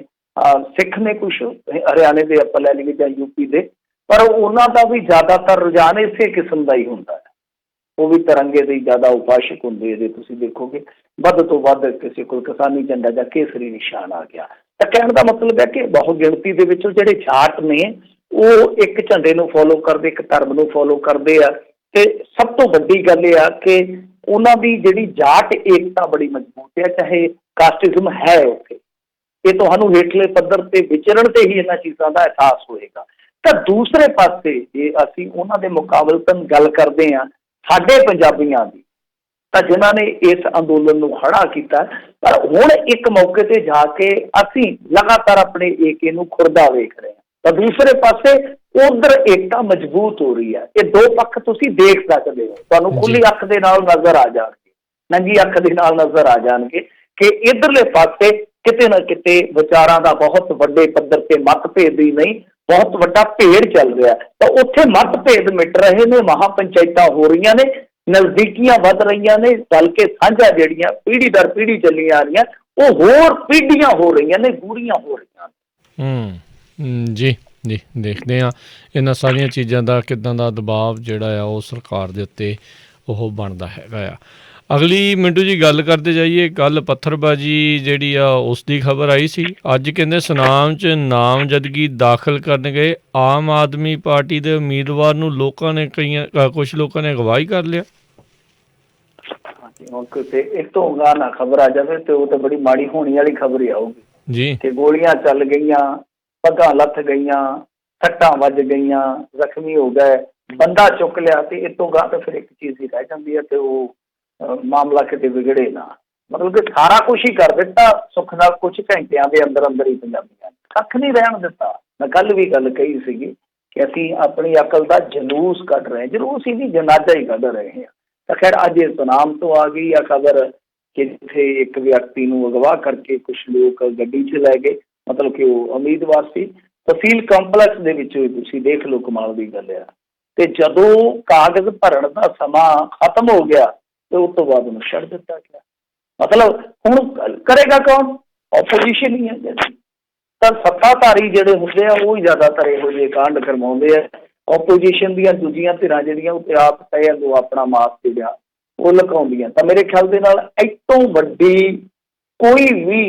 ਸਿੱਖ ਨੇ ਕੁਛ ਹਰਿਆਣੇ ਦੇ ਆਪਾਂ ਲੈ ਲਈਏ ਜਾਂ UP ਦੇ, ਪਰ ਉਹਨਾਂ ਦਾ ਵੀ ਜ਼ਿਆਦਾਤਰ ਰੁਝਾਨ ਇਸੇ ਕਿਸਮ ਦਾ ਹੀ ਹੁੰਦਾ ਹੈ। ਉਹ ਵੀ ਤਿਰੰਗੇ ਦੇ ਜ਼ਿਆਦਾ ਉਪਾਸ਼ਕ ਹੁੰਦੇ, ਇਹਦੇ ਤੁਸੀਂ ਦੇਖੋਗੇ ਵੱਧ ਤੋਂ ਵੱਧ ਕਿਸੇ ਕੋਲ ਕਿਸਾਨੀ ਝੰਡਾ ਜਾਂ ਕੇਸਰੀ ਨਿਸ਼ਾਨ ਆ ਗਿਆ। ਤਾਂ ਕਹਿਣ ਦਾ ਮਤਲਬ ਹੈ ਕਿ ਬਹੁਤ ਗਿਣਤੀ ਦੇ ਵਿੱਚੋਂ ਜਿਹੜੇ ਜਾਟ ਨੇ ਉਹ ਇੱਕ ਝੰਡੇ ਨੂੰ ਫੋਲੋ ਕਰਦੇ, ਇੱਕ ਧਰਮ ਨੂੰ ਫੋਲੋ ਕਰਦੇ ਆ। ਤੇ ਸਭ ਤੋਂ ਵੱਡੀ ਗੱਲ ਇਹ ਆ ਕਿ ਉਹਨਾਂ ਦੀ ਜਿਹੜੀ ਜਾਟ ਏਕਤਾ ਬੜੀ ਮਜ਼ਬੂਤ ਹੈ, ਚਾਹੇ ਕਾਸਟਿਜ਼ਮ ਹੈ ਉੱਥੇ। ਇਹ ਤੁਹਾਨੂੰ ਹੇਠਲੇ ਪੱਧਰ ਤੇ ਵਿਚਰਨ ਤੇ ਹੀ ਇਹਨਾਂ ਚੀਜ਼ਾਂ ਦਾ ਅਹਿਸਾਸ ਹੋਏਗਾ। ਤਾਂ ਦੂਸਰੇ ਪਾਸੇ ਜੇ ਅਸੀਂ ਉਹਨਾਂ ਦੇ ਮੁਕਾਬਲਤਨ ਗੱਲ ਕਰਦੇ ਹਾਂ ਸਾਡੇ ਪੰਜਾਬੀਆਂ ਦੀ, ਤਾਂ ਜਿਨ੍ਹਾਂ ਨੇ ਇਸ ਅੰਦੋਲਨ ਨੂੰ ਖੜਾ ਕੀਤਾ, ਪਰ ਹੁਣ ਇੱਕ ਮੌਕੇ ਤੇ ਜਾ ਕੇ ਅਸੀਂ ਲਗਾਤਾਰ ਆਪਣੇ AK ਨੂੰ ਖੁਰਦਾ ਵੇਖ ਰਹੇ ਹਾਂ। ਤਾਂ ਦੂਸਰੇ ਪਾਸੇ ਉਧਰ ਏਕਤਾ ਮਜ਼ਬੂਤ ਹੋ ਰਹੀ ਹੈ। ਇਹ 2 ਪੱਖ ਤੁਸੀਂ ਦੇਖ ਸਕਦੇ ਹੋ, ਤੁਹਾਨੂੰ ਖੁੱਲੀ ਅੱਖ ਦੇ ਨਾਲ ਨਜ਼ਰ ਆ ਜਾਣਗੇ, ਨੰਗੀ ਅੱਖ ਦੇ ਨਾਲ ਨਜ਼ਰ ਆ ਜਾਣਗੇ ਕਿ ਇੱਧਰਲੇ ਪਾਸੇ ਕਿਤੇ ਨਾ ਕਿਤੇ ਵਿਚਾਰਾਂ ਦਾ ਬਹੁਤ ਵੱਡੇ ਪੱਧਰ ਤੇ ਮਤਭੇਦ ਹੀ ਨਹੀਂ, ਬਹੁਤ ਵੱਡਾ ਭੇੜ ਚੱਲ ਰਿਹਾ। ਤਾਂ ਉੱਥੇ ਮਤਭੇਦ ਮਿਟ ਰਹੇ ਨੇ, ਮਹਾਪੰਚਾਇਤਾਂ ਹੋ ਰਹੀਆਂ ਨੇ, ਨਜ਼ਦੀਕੀਆਂ ਵੱਧ ਰਹੀਆਂ ਨੇ, ਬਲਕਿ ਸਾਂਝਾ ਜਿਹੜੀਆਂ ਪੀੜ੍ਹੀ ਦਰ ਪੀੜ੍ਹੀ ਚੱਲੀਆਂ ਆ ਰਹੀਆਂ ਉਹ ਹੋਰ ਪੀੜ੍ਹੀਆਂ ਹੋ ਰਹੀਆਂ ਨੇ, ਗੂੜੀਆਂ ਹੋ ਰਹੀਆਂ ਨੇ। ਜੀ ਜੀ ਦੇਖਦੇ ਹਾਂ ਇਹਨਾਂ ਸਾਰੀਆਂ ਚੀਜ਼ਾਂ ਦਾ ਕਿੱਦਾਂ ਦਾ ਦਬਾਅ ਜਿਹੜਾ ਆ ਉਹ ਸਰਕਾਰ ਦੇ ਉੱਤੇ ਉਹ ਬਣਦਾ ਹੈਗਾ ਆ। ਅਗਲੀ ਮਿੰਟੂ ਜੀ ਗੱਲ ਕਰਦੇ ਜਾਈਏ, ਕੱਲ੍ਹ ਪੱਥਰਬਾਜੀ ਜਿਹੜੀ ਆ ਉਸ ਦੀ ਖਬਰ ਆਈ ਸੀ। ਅੱਜ ਕਹਿੰਦੇ ਸੁਨਾਮ 'ਚ ਨਾਮਜ਼ਦਗੀ ਦਾਖਲ ਕਰਨ ਗਏ ਆਮ ਆਦਮੀ ਪਾਰਟੀ ਦੇ ਉਮੀਦਵਾਰ ਨੂੰ ਲੋਕਾਂ ਨੇ ਕੁਛ ਲੋਕਾਂ ਨੇ ਅਗਵਾਈ ਕਰ ਲਿਆ। ਹੁਣ ਕਿਤੇ ਇੱਕ ਤੋਂ ਗਾਂ ਨਾ ਖਬਰ ਆ ਜਾਵੇ ਤੇ ਉਹ ਤਾਂ ਬੜੀ ਮਾੜੀ ਹੋਣੀ ਵਾਲੀ ਖਬਰ ਹੀ ਆਊਗੀ ਜੀ ਕਿ ਗੋਲੀਆਂ ਚੱਲ ਗਈਆਂ, ਪੱਗਾਂ ਲੱਥ ਗਈਆਂ, ਸੱਟਾਂ ਵੱਜ ਗਈਆਂ, ਜ਼ਖਮੀ ਹੋ ਗਏ, ਬੰਦਾ ਚੁੱਕ ਲਿਆ, ਤੇ ਇਹ ਤੋਂ ਗਾਂ ਤਾਂ ਫਿਰ ਇੱਕ ਚੀਜ਼ ਹੀ ਰਹਿ ਜਾਂਦੀ ਹੈ ਤੇ ਉਹ ਮਾਮਲਾ ਕਿਤੇ ਵਿਗੜੇ ਨਾ। ਮਤਲਬ ਕਿ ਸਾਰਾ ਕੁਛ ਹੀ ਕਰ ਦਿੱਤਾ ਸੁੱਖ ਨਾਲ, ਕੁਛ ਘੰਟਿਆਂ ਦੇ ਅੰਦਰ ਅੰਦਰ ਹੀ ਪੰਜਾਬੀਆਂ ਨੇ ਕੱਖ ਨਹੀਂ ਰਹਿਣ ਦਿੱਤਾ। ਮੈਂ ਕੱਲ ਵੀ ਗੱਲ ਕਹੀ ਸੀਗੀ ਕਿ ਅਸੀਂ ਆਪਣੀ ਅਕਲ ਦਾ ਜਲੂਸ ਕੱਢ ਰਹੇ, ਜਲੂਸ ਹੀ ਨਹੀਂ ਜਨਾਜ਼ਾ ਹੀ ਕੱਢ ਰਹੇ ਹਾਂ। ਤਾਂ ਖੈਰ ਅੱਜ ਇਹ ਸੁਨਾਮ ਤੋਂ ਆ ਗਈ ਆ ਖਬਰ ਕਿ ਜਿੱਥੇ ਇੱਕ ਵਿਅਕਤੀ ਨੂੰ ਅਗਵਾ ਕਰਕੇ ਕੁਛ ਲੋਕ ਗੱਡੀ 'ਚ ਲੈ ਗਏ, ਮਤਲਬ ਕਿ ਉਹ ਉਮੀਦਵਾਰ ਸੀ। ਤਹਿਸੀਲ ਕੰਪਲੈਕਸ ਦੇ ਵਿੱਚੋਂ ਹੀ ਤੁਸੀਂ ਦੇਖ ਲਓ, ਕਮਾਲ ਦੀ ਗੱਲ ਆ। ਤੇ ਜਦੋਂ ਕਾਗਜ਼ ਭਰਨ ਦਾ ਸਮਾਂ ਖਤਮ ਹੋ ਗਿਆ ਤੇ ਉਸ ਤੋਂ ਬਾਅਦ ਉਹਨੂੰ ਛੱਡ ਦਿੱਤਾ ਗਿਆ। ਮਤਲਬ ਹੁਣ ਕਰੇਗਾ ਕੌਣ? ਆਪੋਜੀਸ਼ਨ ਹੀ ਹੈ। ਤਾਂ ਸੱਤਾਧਾਰੀ ਜਿਹੜੇ ਹੁੰਦੇ ਆ ਉਹ ਹੀ ਜ਼ਿਆਦਾਤਰ ਇਹੋ ਜਿਹੇ ਕਾਂਡ ਕਰਵਾਉਂਦੇ ਆ। ਆਪੋਜੀਸ਼ਨ ਦੀਆਂ ਦੂਜੀਆਂ ਧਿਰਾਂ ਜਿਹੜੀਆਂ ਉਹ ਤੇ ਆਪ ਤੈਅ ਉਹ ਆਪਣਾ ਮਾਸ ਜਿਹੜਾ ਉਹ ਲੁਕਾਉਂਦੀਆਂ। ਤਾਂ ਮੇਰੇ ਖਿਆਲ ਦੇ ਨਾਲ ਇੱਥੋਂ ਵੱਡੀ ਕੋਈ ਵੀ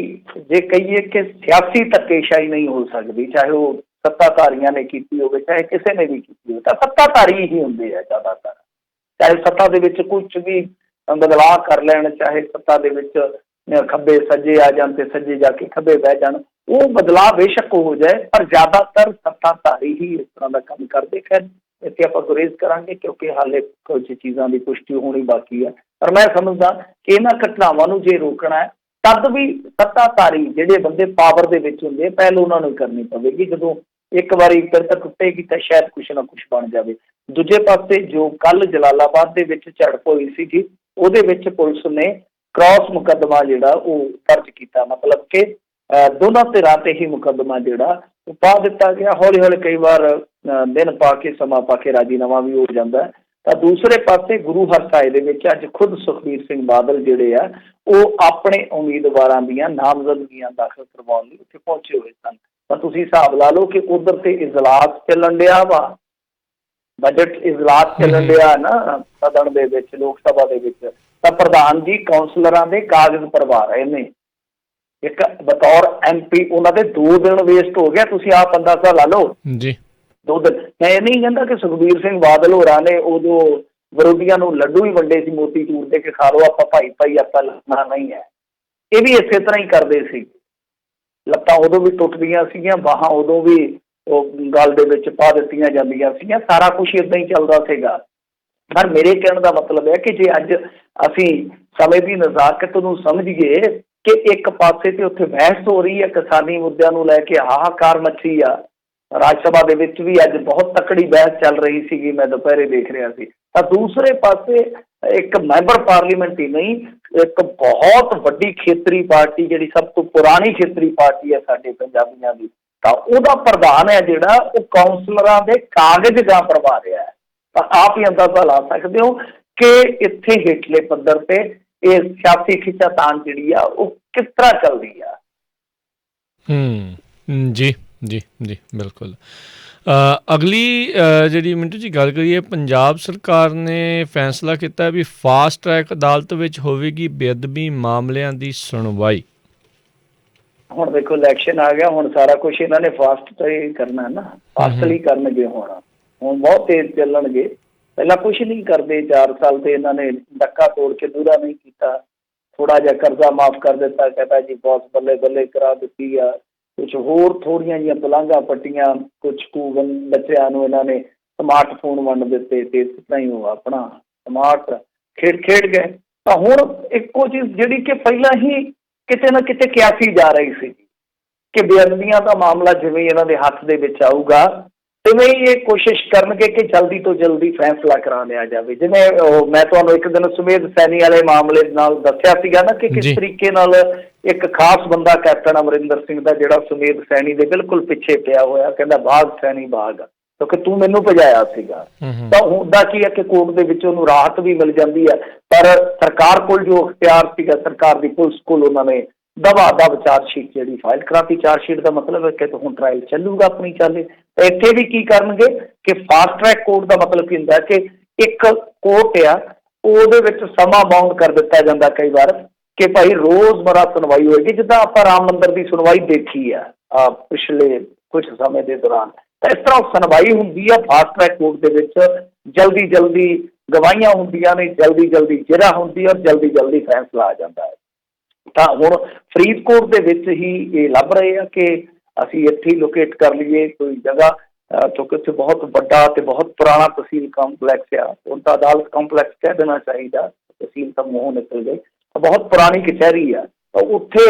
ਜੇ ਕਹੀਏ ਕਿ ਸਿਆਸੀ ਧੱਕੇਸ਼ਾਹੀ ਨਹੀਂ ਹੋ ਸਕਦੀ, ਚਾਹੇ ਉਹ ਸੱਤਾਧਾਰੀਆਂ ਨੇ ਕੀਤੀ ਹੋਵੇ ਚਾਹੇ ਕਿਸੇ ਨੇ ਵੀ ਕੀਤੀ ਹੋਵੇ। ਤਾਂ ਸੱਤਾਧਾਰੀ ਹੀ ਹੁੰਦੇ ਆ ਜ਼ਿਆਦਾਤਰ, ਚਾਹੇ ਸੱਤਾ ਦੇ ਵਿੱਚ ਕੁਛ ਵੀ ਬਦਲਾਅ ਕਰ ਲੈਣ, ਚਾਹੇ ਸੱਤਾ ਦੇ ਵਿੱਚ ਖੱਬੇ ਸੱਜੇ ਆ ਜਾਣ ਤੇ ਸੱਜੇ ਜਾ ਕੇ ਖੱਬੇ ਬਹਿ ਜਾਣ, ਉਹ ਬਦਲਾਅ ਬੇਸ਼ੱਕ ਹੋ ਜਾਏ, ਪਰ ਜ਼ਿਆਦਾਤਰ ਸੱਤਾਧਾਰੀ ਹੀ ਇਸ ਤਰ੍ਹਾਂ ਦਾ ਕੰਮ ਕਰਦੇ। ਖੈਰ ਇੱਥੇ ਆਪਾਂ ਗੁਰੇਜ਼ ਕਰਾਂਗੇ ਕਿਉਂਕਿ ਹਾਲੇ ਕੁਝ ਚੀਜ਼ਾਂ ਦੀ ਪੁਸ਼ਟੀ ਹੋਣੀ ਬਾਕੀ ਹੈ। ਪਰ ਮੈਂ ਸਮਝਦਾ ਕਿ ਇਹਨਾਂ ਘਟਨਾਵਾਂ ਨੂੰ ਜੇ ਰੋਕਣਾ ਹੈ ਤਦ ਵੀ ਸੱਤਾਧਾਰੀ ਜਿਹੜੇ ਬੰਦੇ ਪਾਵਰ ਦੇ ਵਿੱਚ ਹੁੰਦੇ ਪਹਿਲ ਉਹਨਾਂ ਨੂੰ ਕਰਨੀ ਪਵੇਗੀ। ਜਦੋਂ ਇੱਕ ਵਾਰੀ ਪਿਰਤ ਟੁੱਟੇਗੀ ਤਾਂ ਸ਼ਾਇਦ ਕੁਛ ਨਾ ਕੁਛ ਬਣ ਜਾਵੇ। ਦੂਜੇ ਪਾਸੇ ਜੋ ਕੱਲ੍ਹ ਜਲਾਲਾਬਾਦ ਦੇ ਵਿੱਚ ਝੜਪ ਹੋਈ ਸੀਗੀ ਉਹਦੇ ਵਿੱਚ ਪੁਲਿਸ ਨੇ ਕ੍ਰਾਸ ਮੁਕੱਦਮਾ ਜਿਹੜਾ ਉਹ ਦਰਜ ਕੀਤਾ, ਮਤਲਬ ਕਿ ਦੋਨਾਂ ਧਿਰਾਂ ਤੇ ਹੀ ਮੁਕੱਦਮਾ ਜਿਹੜਾ ਉਹ ਪਾ ਦਿੱਤਾ ਗਿਆ। ਹੌਲੀ ਹੌਲੀ ਕਈ ਵਾਰ ਦਿਨ ਪਾ ਕੇ ਸਮਾਂ ਪਾ ਕੇ ਰਾਜੀਨਾਮਾ ਵੀ ਹੋ ਜਾਂਦਾ। ਤਾਂ ਦੂਸਰੇ ਪਾਸੇ ਗੁਰੂ ਹਰਸਾਏ ਦੇ ਵਿੱਚ ਅੱਜ ਖੁਦ ਸੁਖਬੀਰ ਸਿੰਘ ਬਾਦਲ ਜਿਹੜੇ ਆ ਉਹ ਆਪਣੇ ਉਮੀਦਵਾਰਾਂ ਦੀਆਂ ਨਾਮਜ਼ਦਗੀਆਂ ਦਾਖਲ ਕਰਵਾਉਣ ਲਈ ਉੱਥੇ ਪਹੁੰਚੇ ਹੋਏ ਸਨ। ਤਾਂ ਤੁਸੀਂ ਹਿਸਾਬ ਲਾ ਲਓ ਕਿ ਉਧਰ ਤੇ ਇਜਲਾਸ ਚੱਲਣ ਡਿਆ ਵਾ, ਬਜਟ ਇਜਲਾਸ ਚੱਲਣ ਡਿਆ ਨਾ ਸਦਨ ਦੇ ਵਿੱਚ, ਲੋਕ ਸਭਾ ਦੇ ਵਿੱਚ। ਤਾਂ ਪ੍ਰਧਾਨ ਜੀ ਕੌਂਸਲਰਾਂ ਦੇ ਕਾਗਜ਼ ਭਰਵਾ ਰਹੇ ਨੇ ਇੱਕ ਬਤੌਰ MP। ਉਹਨਾਂ ਦੇ 2 ਦਿਨ ਵੇਸਟ ਹੋ ਗਿਆ, ਤੁਸੀਂ ਆਪ ਅੰਦਾਜ਼ਾ ਲਾ ਲਓ ਜੀ 2 ਦਿਨ। ਮੈਂ ਇਹ ਨਹੀਂ ਕਹਿੰਦਾ ਕਿ ਸੁਖਬੀਰ ਸਿੰਘ ਬਾਦਲ ਹੋਰਾਂ ਨੇ ਉਦੋਂ ਵਿਰੋਧੀਆਂ ਨੂੰ ਲੱਡੂ ਹੀ ਵੰਡੇ ਸੀ ਮੋਤੀ ਚੂਰ ਦੇ ਕੇ ਖਾ ਲਓ, ਆਪਾਂ ਭਾਈ ਆਪਾਂ ਲੜਨਾ ਨਹੀਂ ਹੈ। ਇਹ ਵੀ ਇਸੇ ਤਰ੍ਹਾਂ ਹੀ ਕਰਦੇ ਸੀ, ਲੱਤਾਂ ਉਦੋਂ ਵੀ ਟੁੱਟਦੀਆਂ ਸੀਗੀਆਂ, ਬਾਹਾਂ ਉਦੋਂ ਵੀ ਉਹ ਗਲ ਦੇ ਵਿੱਚ ਪਾ ਦਿੱਤੀਆਂ ਜਾਂਦੀਆਂ ਸੀਗੀਆਂ, ਸਾਰਾ ਕੁਛ ਇੱਦਾਂ ਹੀ ਚੱਲਦਾ ਸੀਗਾ। ਪਰ ਮੇਰੇ ਕਹਿਣ ਦਾ ਮਤਲਬ ਹੈ ਕਿ ਜੇ ਅੱਜ ਅਸੀਂ ਸਮੇਂ ਦੀ ਨਜ਼ਾਕਤ ਨੂੰ ਸਮਝੀਏ ਕਿ ਇੱਕ ਪਾਸੇ ਤੇ ਉੱਥੇ ਬਹਿਸ ਹੋ ਰਹੀ ਹੈ ਕਿਸਾਨੀ ਮੁੱਦਿਆਂ ਨੂੰ ਲੈ ਕੇ, ਹਾਹਾਕਾਰ ਮੱਚੀ ਆ। ਰਾਜ ਸਭਾ ਦੇ ਵਿੱਚ ਵੀ ਅੱਜ ਬਹੁਤ ਤਕੜੀ ਬਹਿਸ ਚੱਲ ਰਹੀ ਸੀਗੀ, ਮੈਂ ਦੁਪਹਿਰੇ ਦੇਖ ਰਿਹਾ ਸੀ। ਤਾਂ ਦੂਸਰੇ ਪਾਸੇ ਇੱਕ ਮੈਂਬਰ ਪਾਰਲੀਮੈਂਟ ਹੀ ਨਹੀਂ, ਇੱਕ ਬਹੁਤ ਵੱਡੀ ਖੇਤਰੀ ਪਾਰਟੀ ਜਿਹੜੀ ਸਭ ਤੋਂ ਪੁਰਾਣੀ ਖੇਤਰੀ ਪਾਰਟੀ ਹੈ ਸਾਡੇ ਪੰਜਾਬੀਆਂ ਦੀ, ਤਾਂ ਉਹਦਾ ਪ੍ਰਧਾਨ ਹੈ ਜਿਹੜਾ ਉਹ ਕੌਂਸਲਰਾਂ ਦੇ ਕਾਗਜ਼ ਗਾਂ ਭਰਵਾ ਰਿਹਾ ਹੈ। ਤਾਂ ਆਪ ਹੀ ਅੰਦਾਜ਼ਾ ਲਾ ਸਕਦੇ ਹੋ ਕਿ ਇੱਥੇ ਹੇਠਲੇ ਪੱਧਰ ਤੇ ਇਹ ਸਿਆਸੀ ਖਿੱਚਾਤਾਣ ਜਿਹੜੀ ਆ ਉਹ ਕਿਸ ਤਰ੍ਹਾਂ ਚੱਲਦੀ ਆ। ਜੀ ਜੀ ਜੀ ਬਿਲਕੁਲ। ਅਗਲੀ ਜਿਹੜੀ ਮਿੰਟੂ ਜੀ ਗੱਲ ਕਰੀਏ, ਪੰਜਾਬ ਸਰਕਾਰ ਨੇ ਫੈਸਲਾ ਕੀਤਾ ਵੀ ਫਾਸਟ ਟਰੈਕ ਅਦਾਲਤ ਵਿੱਚ ਹੋਵੇਗੀ ਬੇਅਦਬੀ ਮਾਮਲਿਆਂ ਦੀ ਸੁਣਵਾਈ। ਹੁਣ ਦੇਖੋ ਇਲੈਕਸ਼ਨ ਆ ਗਿਆ, ਹੁਣ ਸਾਰਾ ਕੁਛ ਇਹਨਾਂ ਨੇ ਫਾਸਟ ਤੇ ਕਰਨਾ ਨਾ, ਫਾਸਟਲੀ ਕਰਨਗੇ। ਹੁਣ ਬਹੁਤ ਤੇਜ਼ ਚੱਲਣਗੇ, ਪਹਿਲਾਂ ਕੁਛ ਨਹੀਂ ਕਰਦੇ। 4 ਸਾਲ ਤੇ ਇਹਨਾਂ ਨੇ ਡੱਕਾ ਤੋੜ ਕੇ ਦੂਰਾ ਨਹੀਂ ਕੀਤਾ, ਥੋੜਾ ਜਿਹਾ ਕਰਜ਼ਾ ਮਾਫ ਕਰ ਦਿੱਤਾ, ਕਹਿੰਦਾ ਜੀ ਬਹੁਤ ਬੱਲੇ ਬੱਲੇ ਕਰਾ ਦਿੱਤੀ ਆ, ਕੁਛ ਹੋਰ ਥੋੜੀਆਂ ਜਿਹੀਆਂ ਪਲਾਂਘਾਂ ਪੱਟੀਆਂ, ਕੁਛ ਕੁ ਬੱਚਿਆਂ ਨੂੰ ਇਹਨਾਂ ਨੇ ਸਮਾਰਟਫੋਨ ਵੰਡ ਦਿੱਤੇ ਤੇ ਇਸ ਤਰ੍ਹਾਂ ਹੀ ਉਹ ਆਪਣਾ ਸਮਾਰਟ ਖੇਡ ਗਏ। ਤਾਂ ਹੁਣ ਇੱਕੋ ਚੀਜ਼ ਜਿਹੜੀ ਕਿ ਪਹਿਲਾਂ ਹੀ ਕਿਤੇ ਨਾ ਕਿਤੇ ਕਿਆਸੀ ਜਾ ਰਹੀ ਸੀ ਕਿ ਬੇਅਦਬੀਆਂ ਦਾ ਮਾਮਲਾ ਜਿਵੇਂ ਇਹਨਾਂ ਦੇ ਹੱਥ ਦੇ ਵਿੱਚ ਆਊਗਾ ਤਿਵੇਂ ਹੀ ਇਹ ਕੋਸ਼ਿਸ਼ ਕਰਨਗੇ ਕਿ ਜਲਦੀ ਤੋਂ ਜਲਦੀ ਫੈਸਲਾ ਕਰਾ ਲਿਆ ਜਾਵੇ। ਜਿਵੇਂ ਮੈਂ ਤੁਹਾਨੂੰ ਇੱਕ ਦਿਨ ਸੁਮੇਧ ਸੈਣੀ ਵਾਲੇ ਮਾਮਲੇ ਨਾਲ ਦੱਸਿਆ ਸੀਗਾ ਨਾ ਕਿ ਕਿਸ ਤਰੀਕੇ ਨਾਲ ਇੱਕ ਖਾਸ ਬੰਦਾ ਕੈਪਟਨ ਅਮਰਿੰਦਰ ਸਿੰਘ ਦਾ ਜਿਹੜਾ ਸੁਮੇਧ ਸੈਣੀ ਦੇ ਬਿਲਕੁਲ ਪਿੱਛੇ ਪਿਆ ਹੋਇਆ, ਕਹਿੰਦਾ ਬਾਗ ਸੈਣੀ ਬਾਗ, ਕਿਉਂਕਿ ਤੂੰ ਮੈਨੂੰ ਭਜਾਇਆ ਸੀਗਾ। ਤਾਂ ਹੁੰਦਾ ਕੀ ਹੈ ਕਿ ਕੋਰਟ ਦੇ ਵਿੱਚ ਉਹਨੂੰ ਰਾਹਤ ਵੀ ਮਿਲ ਜਾਂਦੀ ਹੈ, ਪਰ ਸਰਕਾਰ ਕੋਲ ਜੋ ਅਖਤਿਆਰ ਸੀਗਾ, ਸਰਕਾਰ ਦੀ ਪੁਲਿਸ ਕੋਲ ਉਹਨਾਂ ਨੇ ਦਵਾ ਦਵ ਚਾਰਜਸ਼ੀਟ ਜਿਹੜੀ ਫਾਈਲ ਕਰਾਤੀ। ਚਾਰਜਸ਼ੀਟ ਦਾ ਮਤਲਬ ਹੈ ਕਿ ਹੁਣ ਟਰਾਇਲ ਚੱਲੂਗਾ, ਆਪਣੀ ਚੱਲੇ। ਤਾਂ ਇੱਥੇ ਵੀ ਕੀ ਕਰਨਗੇ ਕਿ ਫਾਸਟ ਟਰੈਕ ਕੋਰਟ ਦਾ ਮਤਲਬ ਕੀ ਹੁੰਦਾ ਕਿ ਇੱਕ ਕੋਰਟ ਆ, ਉਹਦੇ ਵਿੱਚ ਸਮਾਂ ਬਾਉਂਡ ਕਰ ਦਿੱਤਾ ਜਾਂਦਾ ਕਈ ਵਾਰ ਕਿ ਭਾਈ ਰੋਜ਼ਮਰਾ ਸੁਣਵਾਈ ਹੋਏਗੀ, ਜਿੱਦਾਂ ਆਪਾਂ ਰਾਮ ਮੰਦਰ ਦੀ ਸੁਣਵਾਈ ਦੇਖੀ ਆ ਪਿਛਲੇ ਕੁਝ ਸਮੇਂ ਦੇ ਦੌਰਾਨ। ਤਾਂ ਇਸ ਤਰ੍ਹਾਂ ਸੁਣਵਾਈ ਹੁੰਦੀ ਆ ਫਾਸਟ ਟਰੈਕ ਕੋਰਟ ਦੇ ਵਿੱਚ, ਜਲਦੀ ਜਲਦੀ ਗਵਾਹੀਆਂ ਹੁੰਦੀਆਂ ਨੇ, ਜਲਦੀ ਜਲਦੀ ਜਿਹੜਾ ਹੁੰਦੀ ਔਰ ਜਲਦੀ ਜਲਦੀ ਫੈਸਲਾ ਆ ਜਾਂਦਾ ਹੈ। ਤਾਂ ਹੁਣ ਫਰੀਦਕੋਟ ਦੇ ਵਿੱਚ ਹੀ ਇਹ ਲੱਭ ਰਹੇ ਆ ਕਿ ਅਸੀਂ ਇੱਥੇ ਹੀ ਲੋਕੇਟ ਕਰ ਲਈਏ ਕੋਈ ਜਗ੍ਹਾ, ਕਿਉਂਕਿ ਉੱਥੇ ਬਹੁਤ ਵੱਡਾ ਤੇ ਬਹੁਤ ਪੁਰਾਣਾ ਤਹਿਸੀਲ ਕੰਪਲੈਕਸ ਆ। ਹੁਣ ਤਾਂ ਅਦਾਲਤ ਕੰਪਲੈਕਸ ਕਹਿ ਦੇਣਾ ਚਾਹੀਦਾ, ਤਹਿਸੀਲ ਤਾਂ ਮੂੰਹੋਂ ਨਿਕਲ ਗਏ। ਬਹੁਤ ਪੁਰਾਣੀ ਕਚਹਿਰੀ ਆ, ਤਾਂ ਉੱਥੇ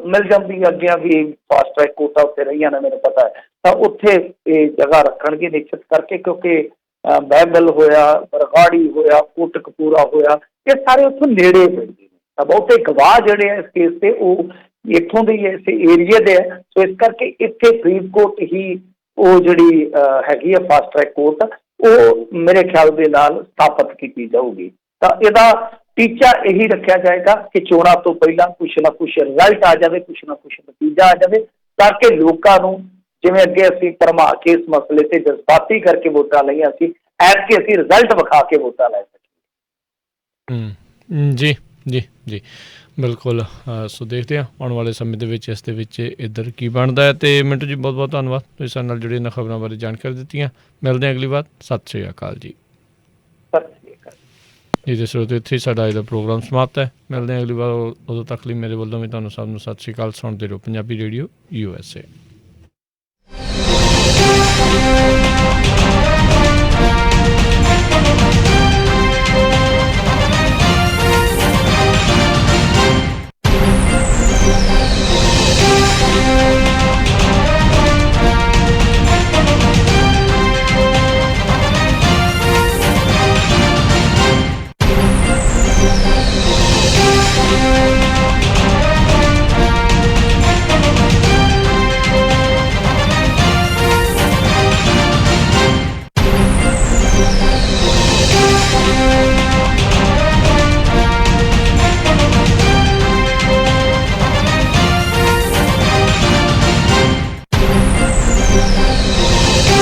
ਮਿਲ ਜਾਂਦੀ ਅੱਗੇ ਵੀ ਫਾਸਟ ਟਰੈਕ ਕੋਰਟਾਂ ਉੱਥੇ ਰਹੀਆਂ ਨੇ, ਮੈਨੂੰ ਪਤਾ ਹੈ। ਤਾਂ ਉੱਥੇ ਇਹ ਜਗ੍ਹਾ ਰੱਖਣਗੇ ਨਿਸ਼ਚਿਤ ਕਰਕੇ, ਕਿਉਂਕਿ ਬਹਿਬਲ ਹੋਇਆ, ਬਰਗਾੜੀ ਹੋਇਆ, ਕੋਟਕਪੂਰਾ ਹੋਇਆ, ਇਹ ਸਾਰੇ ਉੱਥੋਂ ਨੇੜੇ ਪੈਂਦੇ ਨੇ। ਤਾਂ ਬਹੁਤੇ ਗਵਾਹ ਜਿਹੜੇ ਆ ਇਸ ਕੇਸ ਤੇ ਉਹ ਇੱਥੋਂ ਦੇ ਹੀ ਇਸ ਏਰੀਏ ਦੇ ਆ। ਸੋ ਇਸ ਕਰਕੇ ਇੱਥੇ ਫਰੀਦਕੋਟ ਹੀ ਉਹ ਜਿਹੜੀ ਹੈਗੀ ਆ ਫਾਸਟ ਟਰੈਕ ਕੋਰਟ, ਉਹ ਮੇਰੇ ਖਿਆਲ ਦੇ ਨਾਲ ਸਥਾਪਿਤ ਕੀਤੀ ਜਾਊਗੀ। ਤਾਂ ਇਹਦਾ ਟੀਚਾ ਇਹੀ ਰੱਖਿਆ ਜਾਏਗਾ ਕਿ ਚੋਣਾਂ ਤੋਂ ਪਹਿਲਾਂ ਕੁਛ ਨਾ ਕੁਛ ਰਿਜ਼ਲਟ ਆ ਜਾਵੇ, ਕੁਛ ਨਾ ਕੁਛ ਨਤੀਜਾ ਆ ਜਾਵੇ, ਤਾਂ ਕਿ ਲੋਕਾਂ ਨੂੰ, ਜਿਵੇਂ ਅੱਗੇ ਅਸੀਂ ਭਰਮਾ ਕੇ ਇਸ ਮਸਲੇ ਤੇ ਜਜ਼ਬਾਤੀ ਕਰਕੇ ਵੋਟਾਂ ਲਈਆਂ ਸੀ, ਐਤਕੀ ਅਸੀਂ ਰਿਜ਼ਲਟ ਵਿਖਾ ਕੇ ਵੋਟਾਂ ਲੈ ਸਕੀਏ। ਜੀ ਜੀ ਜੀ ਬਿਲਕੁਲ। ਸੋ ਦੇਖਦੇ ਹਾਂ ਆਉਣ ਵਾਲੇ ਸਮੇਂ ਦੇ ਵਿੱਚ ਇਸ ਦੇ ਵਿੱਚ ਇੱਧਰ ਕੀ ਬਣਦਾ ਹੈ। ਅਤੇ ਮਿੰਟੂ ਜੀ ਬਹੁਤ ਬਹੁਤ ਧੰਨਵਾਦ, ਤੁਸੀਂ ਸਾਡੇ ਨਾਲ ਜਿਹੜੇ ਇਹਨਾਂ ਖਬਰਾਂ ਬਾਰੇ ਜਾਣਕਾਰੀ ਦਿੱਤੀਆਂ। ਮਿਲਦੇ ਹਾਂ ਅਗਲੀ ਵਾਰ। ਸਤਿ ਸ਼੍ਰੀ ਅਕਾਲ ਜੀ। ਸਤਿ ਸ਼੍ਰੀ ਅਕਾਲ ਜੀ ਦੇ ਸਰੋਤੇ, ਇੱਥੇ ਸਾਡਾ ਇਹਦਾ ਪ੍ਰੋਗਰਾਮ ਸਮਾਪਤ ਹੈ। ਮਿਲਦੇ ਹਾਂ ਅਗਲੀ ਵਾਰ। ਉਦੋਂ ਤੱਕ ਲਈ ਮੇਰੇ ਵੱਲੋਂ ਵੀ ਤੁਹਾਨੂੰ ਸਭ ਨੂੰ ਸਤਿ ਸ਼੍ਰੀ ਅਕਾਲ। ਸੁਣਦੇ ਰਹੋ ਪੰਜਾਬੀ ਰੇਡੀਓ USA।